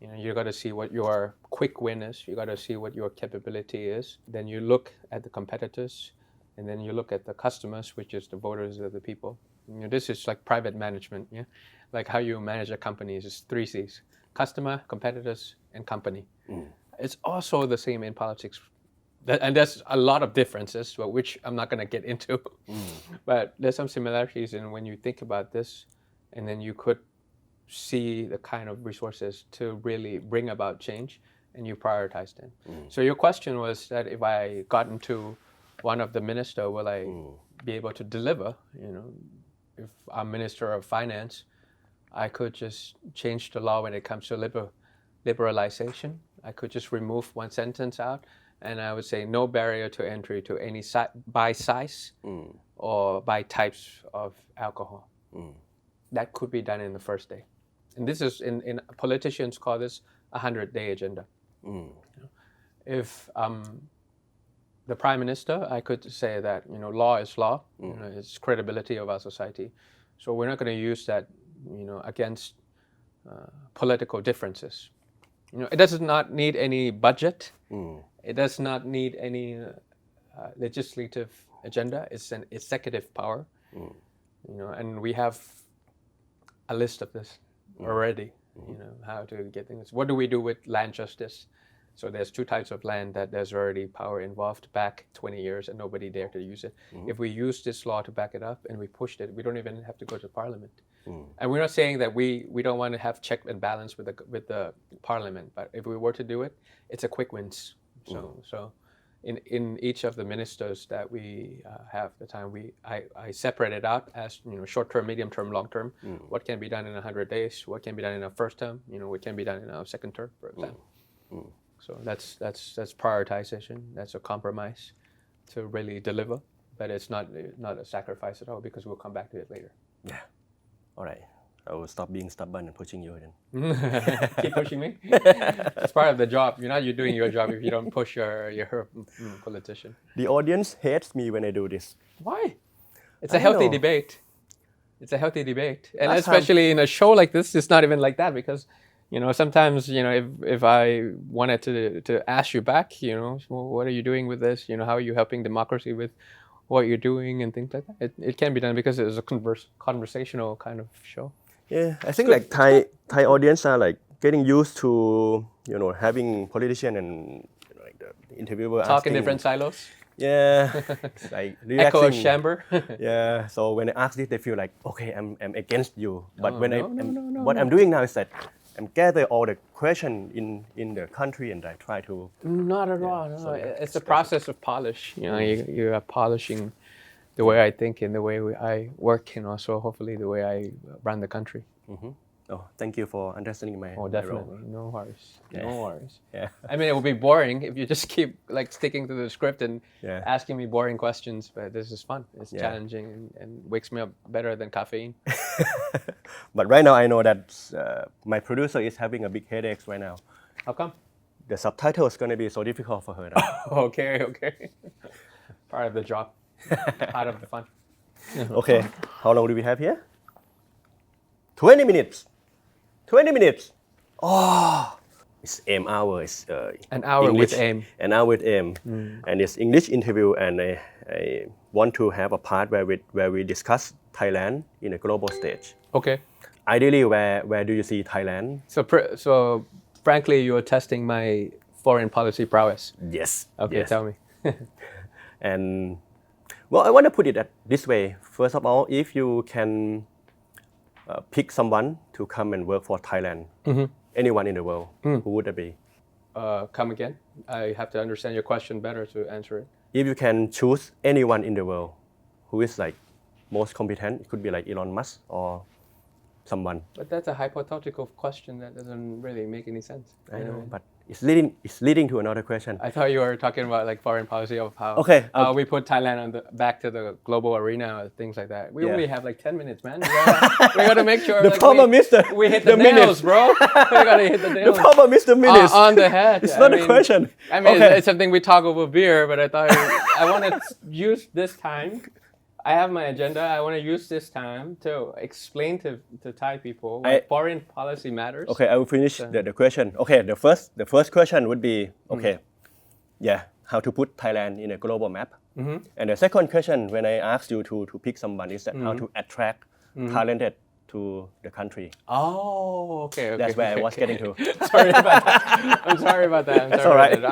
You know, you got to see what your quick win is. You got to see what your capability is. Then you look at the competitors, and then you look at the customers, which is the voters of the people. This is like private management. Yeah, like how you manage a company is 3 C's: customer, competitors, and company. It's also the same in politics. And there's a lot of differences, which I'm not going to get into. But there's some similarities in when you think about this, and then you could see the kind of resources to really bring about change, and you prioritize them. So your question was that if I got into one of the minister, will I be able to deliver? If I'm Minister of Finance, I could just change the law when it comes to liberalization. I could just remove one sentence out, and I would say no barrier to entry to any by size or by types of alcohol. That could be done in the first day. And this is, in politicians call this a 100-day agenda. If the Prime Minister, I could say that, law is law, it's credibility of our society. So we're not going to use that, against political differences. It does not need any budget. It does not need any legislative agenda. It's an executive power. And we have a list of this already, how to get things. What do we do with land justice? So there's 2 types of land that there's already power involved back 20 years and nobody dared to use it. If we use this law to back it up and we pushed it, we don't even have to go to parliament. And we're not saying that we don't want to have check and balance with the parliament, but if we were to do it, it's a quick wins. So in each of the ministers that we have the time, I separate it out as short term, medium term, long term. What can be done in 100 days? What can be done in our first term? What can be done in our second term, for example. So that's prioritization. That's a compromise to really deliver, but it's not a sacrifice at all because we'll come back to it later. Yeah. All right. I will stop being stubborn and pushing you then. Keep pushing me. It's part of the job. You're doing your job if you don't push your politician. The audience hates me when I do this. Why? It's a healthy debate. It's a healthy debate, and Last especially in a show like this, it's not even like that because, sometimes if I wanted to ask you back, well, what are you doing with this? How are you helping democracy with what you're doing and things like that? It can be done because it's a conversational kind of show. Yeah, I think like Thai audience are like getting used to having politician and like the interviewer Talk in asking, different silos. Yeah, it's like Echo relaxing. chamber. Yeah, so when I ask this, they feel like okay, I'm against you. But when no. I'm doing now is that I'm gather all the question in the country and I try to. Not at all. No. It's a process of polish. You are polishing the way I think and the way I work, and also hopefully the way I run the country. Oh, thank you for understanding my. Oh, definitely. My role. No worries. Yeah. No worries. Yeah. I mean, it would be boring if you just keep like sticking to the script and asking me boring questions. But this is fun. It's challenging and wakes me up better than caffeine. But right now I know that my producer is having a big headache right now. How come? The subtitle is going to be so difficult for her now. Okay. Part of the job. Part of the fun. Okay, how long do we have here? 20 minutes. 20 minutes. Oh, it's aim hour. It's An hour English, with aim. An hour with aim. And it's English interview, and I want to have a part where we discuss Thailand in a global stage. Okay. Ideally, where do you see Thailand? So frankly, you're testing my foreign policy prowess. Yes. Okay, yes. tell me. And well, I want to put it this way. First of all, if you can pick someone to come and work for Thailand, anyone in the world, who would it be? Come again? I have to understand your question better to answer it. If you can choose anyone in the world who is like most competent, it could be like Elon Musk or someone. But that's a hypothetical question that doesn't really make any sense. I know, but it's leading to another question. I thought you were talking about like foreign policy of how we put Thailand on back to the global arena or things like that. We only have like 10 minutes, man. We gotta make sure The problem is we hit the nails, minutes. bro. We gotta hit the nails. The problem is the minutes. On the head. It's not a question. I mean, it's something we talk over beer, but I thought I want to use this time. I have my agenda. I want to use this time to explain to Thai people why foreign policy matters. Okay, I will finish the question. Okay, the first question would be how to put Thailand in a global map. And the second question when I asked you to pick someone is that how to attract talented to the country. Oh, okay. That's where I was getting to. Sorry about that. I'm sorry about that. That's all right.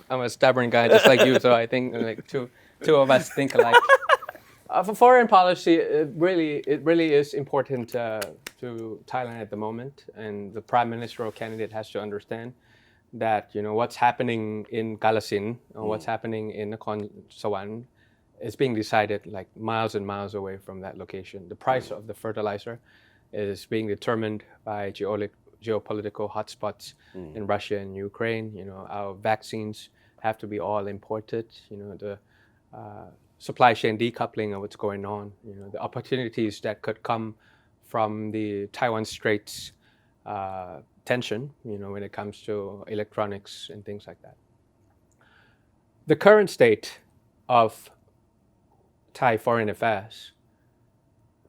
I'm a stubborn guy just like you, so I think like two of us think alike. For foreign policy, it really is important to Thailand at the moment, and the prime ministerial candidate has to understand that what's happening in Kalasin or what's happening in Nakhon Sawan is being decided like miles and miles away from that location. The price of the fertilizer is being determined by geopolitical hotspots in Russia and Ukraine. Our vaccines have to be all imported. The supply chain decoupling of what's going on. The opportunities that could come from the Taiwan Straits tension. When it comes to electronics and things like that. The current state of Thai foreign affairs,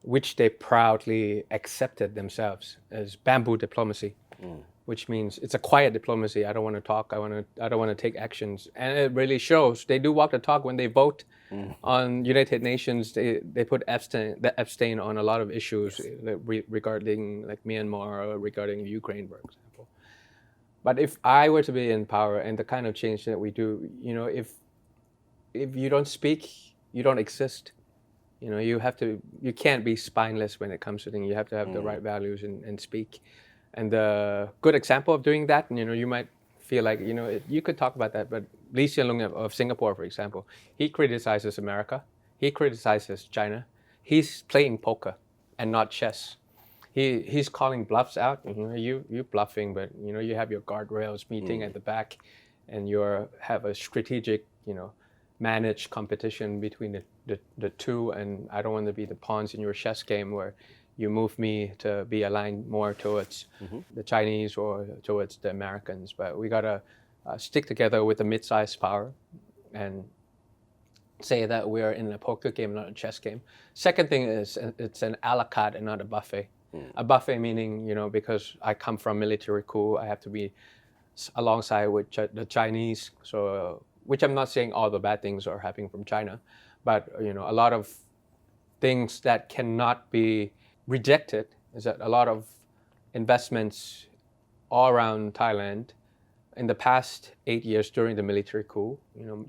which they proudly accepted themselves as bamboo diplomacy, which means it's a quiet diplomacy. I don't want to talk. I don't want to take actions, and it really shows. They do walk the talk when they vote on United Nations. They put abstain on a lot of issues regarding like Myanmar or regarding Ukraine, for example. But if I were to be in power and the kind of change that we do, if you don't speak, you don't exist. You can't be spineless when it comes to things. You have to have the right values and speak. And the good example of doing that, you might feel like, you could talk about that, but Lee Hsien Loong of Singapore, for example, he criticizes America. He criticizes China. He's playing poker and not chess. He's calling bluffs out. You're bluffing, but, you have your guardrails meeting at the back and you have a strategic, managed competition between the two, and I don't want to be the pawns in your chess game where you move me to be aligned more towards the Chinese or towards the Americans. But we gotta stick together with a mid-sized power and say that we are in a poker game, not a chess game. Second thing is it's an a la carte and not a buffet. A buffet meaning, because I come from military coup, I have to be alongside with the Chinese. So, which I'm not saying all the bad things are happening from China, but a lot of things that cannot be rejected is that a lot of investments all around Thailand in the past 8 years during the military coup,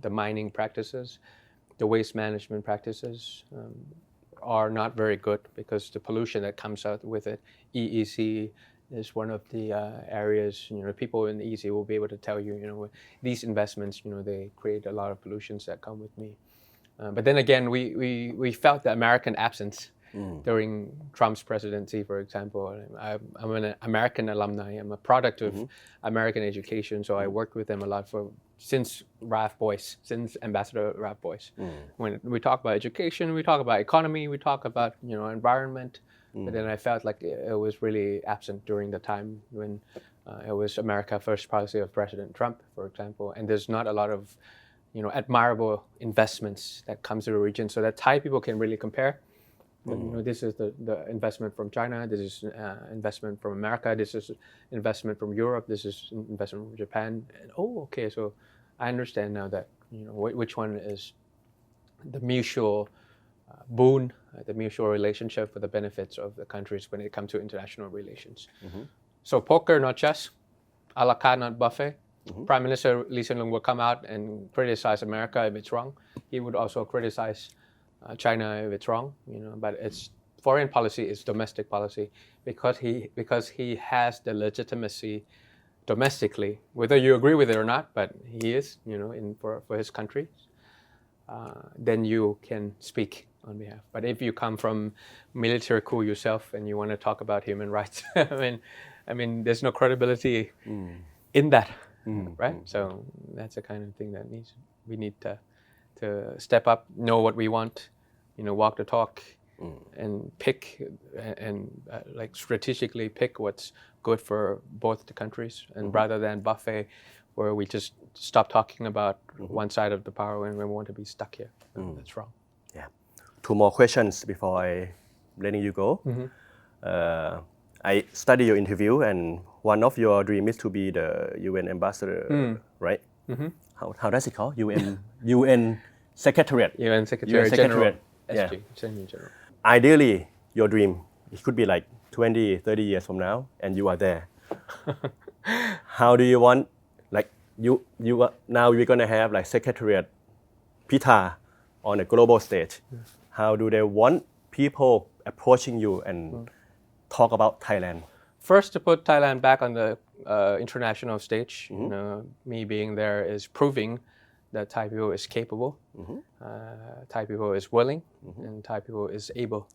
the mining practices, the waste management practices are not very good because the pollution that comes out with it. EEC is one of the areas, people in the EEC will be able to tell you, these investments, they create a lot of pollutions that come with me. But then again, we felt the American absence during Trump's presidency, for example. I'm an American alumni. I'm a product of American education, so I worked with them a lot since Ambassador Ralph Boyce. When we talk about education, we talk about economy, we talk about environment. But then I felt like it was really absent during the time when it was America First policy of President Trump, for example. And there's not a lot of admirable investments that comes to the region so that Thai people can really compare. This is the investment from China, this is investment from America, this is investment from Europe, this is investment from Japan. And, okay, so I understand now that which one is the mutual boon, the mutual relationship for the benefits of the countries when it comes to international relations. So poker, not chess, a la carte, not buffet. Prime Minister Lee Hsien Loong will come out and criticize America if it's wrong. He would also criticize China if it's wrong, but it's foreign policy is domestic policy because he has the legitimacy domestically, whether you agree with it or not, but he is, for his country, then you can speak on behalf. But if you come from military coup yourself and you want to talk about human rights, I mean, there's no credibility in that, right? So that's the kind of thing that we need to step up, know what we want, walk the talk, and pick and like strategically pick what's good for both the countries, and rather than buffet where we just stop talking about one side of the power and we want to be stuck here. That's wrong. Yeah. 2 more questions before I letting you go. I study your interview and one of your dream is to be the UN ambassador, right? How does it call? UN Secretariat. UN Secretary General. SG, Secretary General. Ideally, your dream, it could be like 20, 30 years from now, and you are there. How do you want, like, now we're going to have like Secretariat Pita on a global stage. How do they want people approaching you and talk about Thailand? First, to put Thailand back on the international stage, you know, me being there is proving that Thai people is capable, Thai people is willing, and Thai people is able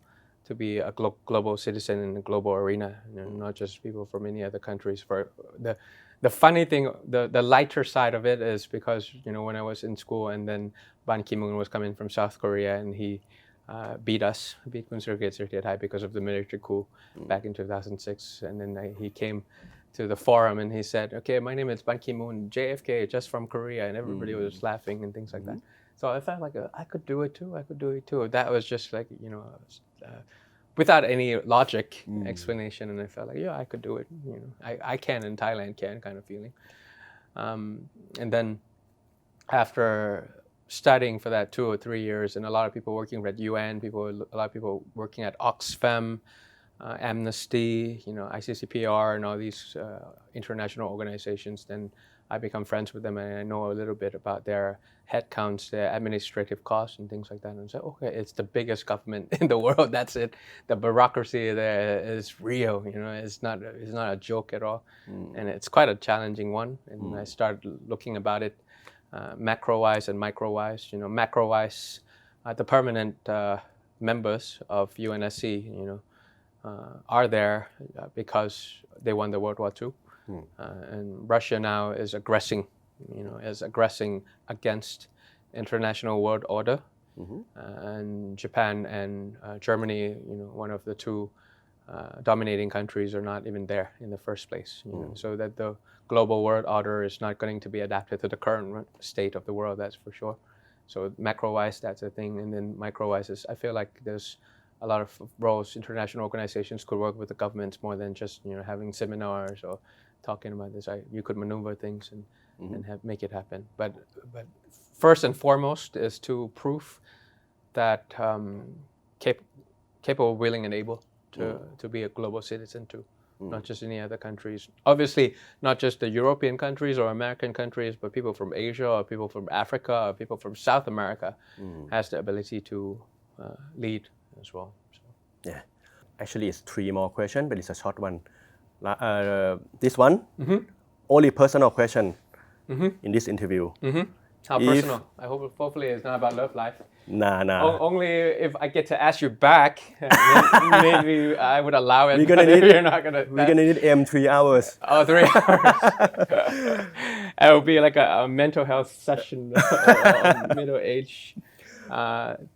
to be a global citizen in the global arena, you know, not just people from any other countries. For the funny thing, the lighter side of it is because, you know, when I was in school and then Ban Ki-moon was coming from South Korea and he beat Kun Sergei Thai because of the military coup back in 2006. And then he came to the forum and he said, okay, my name is Ban Ki-moon, JFK, just from Korea. And everybody was laughing and things like that. So I felt like I could do it too. That was just like, you know, without any logic explanation. And I felt like, yeah, I could do it. You know, I can and Thailand can kind of feeling. And then after studying for that 2 or 3 years, and a lot of people working at UN, a lot of people working at Oxfam, Amnesty, you know, ICCPR, and all these international organizations. Then I become friends with them, and I know a little bit about their headcounts, their administrative costs, and things like that. And I said, okay, it's the biggest government in the world. That's it. The bureaucracy there is real. You know, it's not a joke at all, and it's quite a challenging one. And I started looking about it. Macro-wise and micro-wise. You know, macro-wise, the permanent members of UNSC, you know, are there because they won the World War II, and Russia now is aggressing against international world order, and Japan and Germany, you know, one of the two dominating countries, are not even there in the first place. You know, so that the global world order is not going to be adapted to the current state of the world, that's for sure. So macro-wise, that's a thing, and then micro-wise is, I feel like there's a lot of roles. International organizations could work with the governments more than just, you know, having seminars or talking about this. You could maneuver things and make it happen. But first and foremost is to prove that capable, willing, and able to be a global citizen too. Not just any other countries. Obviously, not just the European countries or American countries, but people from Asia or people from Africa or people from South America has the ability to lead as well. So. Yeah. Actually, it's 3 more questions, but it's a short one. This one, only personal question in this interview. How personal? Hopefully it's not about love life. Nah. Only if I get to ask you back, maybe I would allow it. We're gonna need 3 hours. Oh, 3 hours. It will be like a mental health session on middle age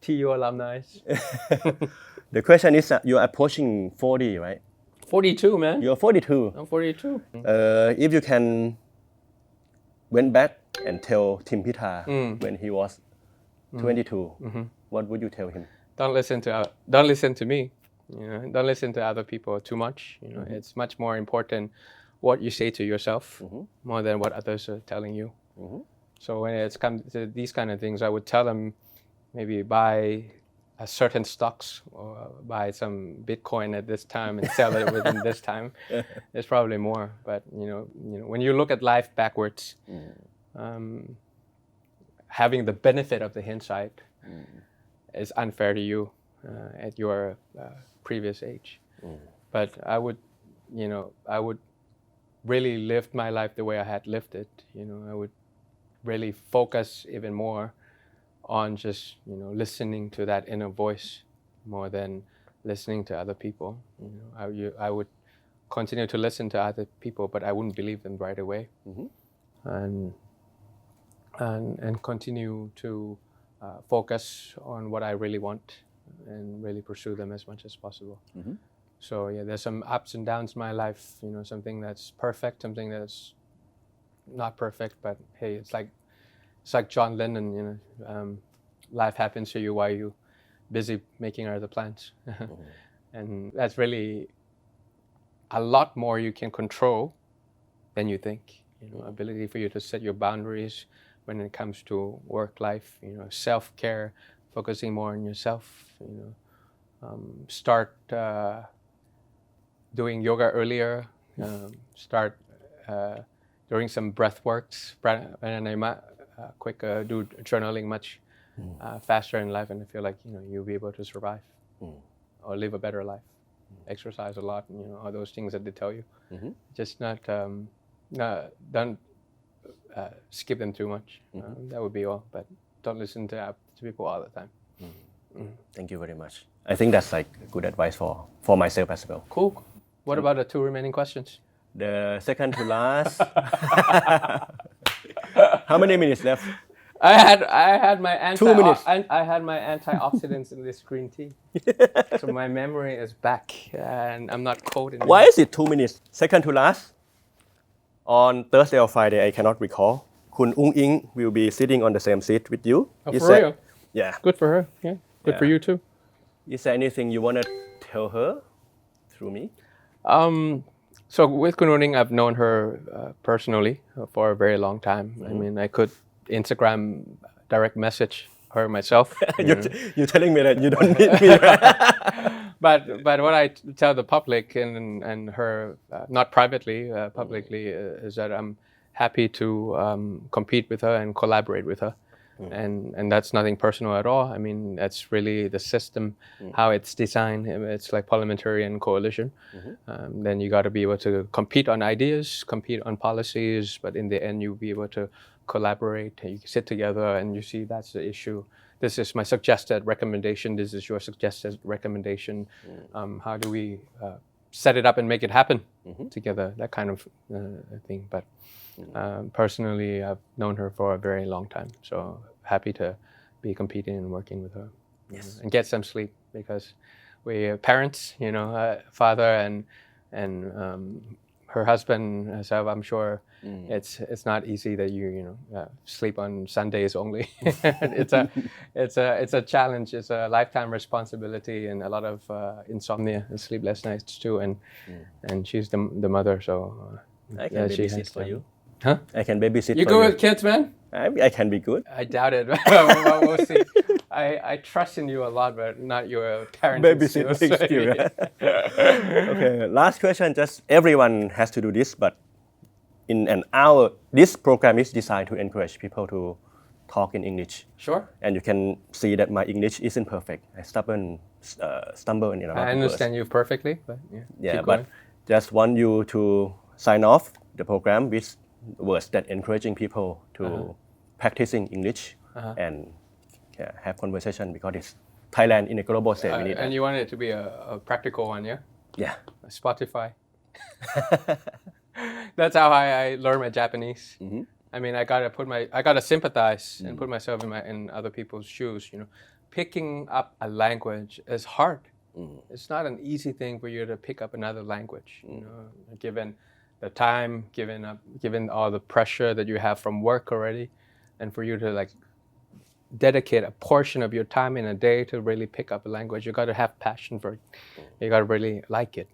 TU alumni. The question is, you're approaching 40, right? 42, man. You're 42. I'm 42. If you can went back and tell Tim Pita when he was 22, what would you tell him? Don't listen to me. You know, don't listen to other people too much. You know, it's much more important what you say to yourself more than what others are telling you. So when it's come to these kind of things, I would tell them maybe buy a certain stocks or buy some Bitcoin at this time and sell it within this time. It's probably more, but you know, when you look at life backwards, having the benefit of the hindsight is unfair to you at your previous age. But I would really live my life the way I had lived it. You know, I would really focus even more on just, you know, listening to that inner voice more than listening to other people. You know, I would continue to listen to other people, but I wouldn't believe them right away. And continue to focus on what I really want and really pursue them as much as possible. So yeah, there's some ups and downs in my life. You know, something that's perfect, something that's not perfect. But hey, it's like John Lennon. You know, life happens to you while you busy making other plans, and that's really a lot more you can control than you think. You know, ability for you to set your boundaries, when it comes to work life, self-care, focusing more on yourself, start doing yoga earlier, start doing some breath works, quick, do journaling much faster in life, and I feel like you'll be able to survive or live a better life. Exercise a lot, all those things that they tell you. Just not don't skip them too much. That would be all. But don't listen to people all the time. Thank you very much. I think that's like good advice for myself as well. Cool. What about the 2 remaining questions? The second to last. How many minutes left? I had my 2 minutes. I had my antioxidants in this green tea, so my memory is back, and I'm not cold anymore. Why is it 2 minutes? Second to last. On Thursday or Friday, I cannot recall. Kun Ung Ing will be sitting on the same seat with you. Oh, for real? Yeah. Good for her. Yeah. Good for you too. Is there anything you want to tell her through me? So with Kun Ing, I've known her personally for a very long time. I mean, I could Instagram direct message her myself. You're telling me that you don't need me, right? But what I tell the public and her, not privately, publicly, is that I'm happy to compete with her and collaborate with her. And that's nothing personal at all. I mean, that's really the system, how it's designed. It's like parliamentarian coalition. Then you got to be able to compete on ideas, compete on policies, but in the end, you'll be able to collaborate. You can sit together and you see that's the issue. This is my suggested recommendation. This is your suggested recommendation. How do we set it up and make it happen together? That kind of thing. But personally, I've known her for a very long time. So happy to be competing and working with her. Yes. And get some sleep because we're parents, father and her husband. So I'm sure it's not easy that you sleep on Sundays only. it's a challenge. It's a lifetime responsibility and a lot of insomnia and sleepless nights too. And she's the mother, so I can babysit for you. Huh? I can babysit You for good you. with kids, man? I can be good. I doubt it. We'll see. I trust in you a lot, but not your parenting Babysitting skills. skill. Okay, last question. Just everyone has to do this, but in an hour, this program is designed to encourage people to talk in English. Sure. And you can see that my English isn't perfect. I stumble in a lot of I words. understand you perfectly, but Yeah, keep but going. just want you to sign off the program with words that encouraging people to practicing English and have conversation because it's Thailand in a global stage. We need And that. you want it to be a practical one, yeah? Yeah. Spotify. That's how I learn my Japanese. I mean, I gotta sympathize and put myself in other people's shoes. Picking up a language is hard. It's not an easy thing for you to pick up another language. Given the time, given all the pressure that you have from work already, and for you to dedicate a portion of your time in a day to really pick up a language, you got to have passion for it. You got to really like it,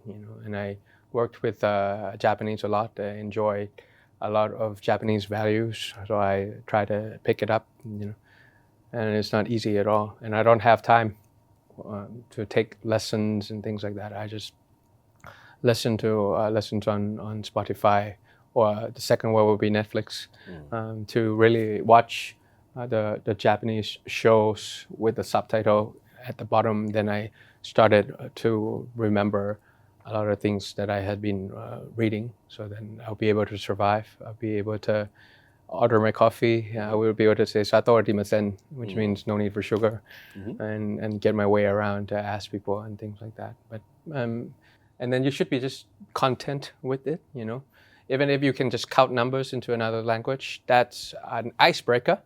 And I worked with Japanese a lot. I enjoy a lot of Japanese values, so I try to pick it up, And it's not easy at all. And I don't have time to take lessons and things like that. I just listen to lessons on Spotify, or the second one will be Netflix, to really watch the Japanese shows with the subtitle at the bottom. Then I started to remember a lot of things that I had been reading. So then I'll be able to survive. I'll be able to order my coffee. I will be able to say "sato arimasen," which means no need for sugar, and get my way around to ask people and things like that. But and then you should be just content with it, Even if you can just count numbers into another language, that's an icebreaker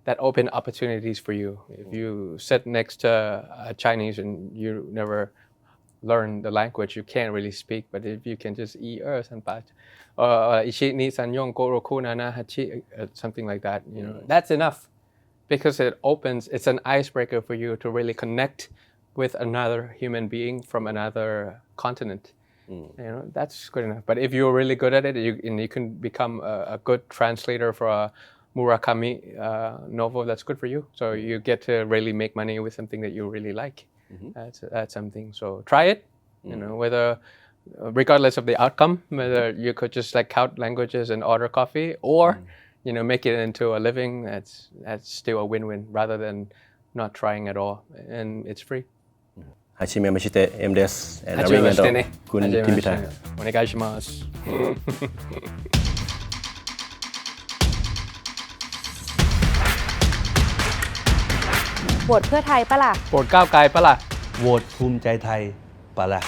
that open opportunities for you. If you sit next to a Chinese and you never learn the language, you can't really speak. But if you can just ichi ni sanyong koroku nana hachi, something like that, that's enough, because it's an icebreaker for you to really connect with another human being from another continent. That's good enough. But if you're really good at it, you can become a good translator for Murakami novel, that's good for you. So you get to really make money with something that you really like. That's something. So try it. You know, whether regardless of the outcome, whether you could just like count languages and order coffee, or you know, make it into a living. That's still a win-win rather than not trying at all, and it's free. はじめまして、M です。はじめましてね。คุณทิมพิธาお願いします。โหวตเพื่อไทยปะล่ะ โปรดก้าวไกลปะล่ะ โหวตภูมิใจไทยปะละ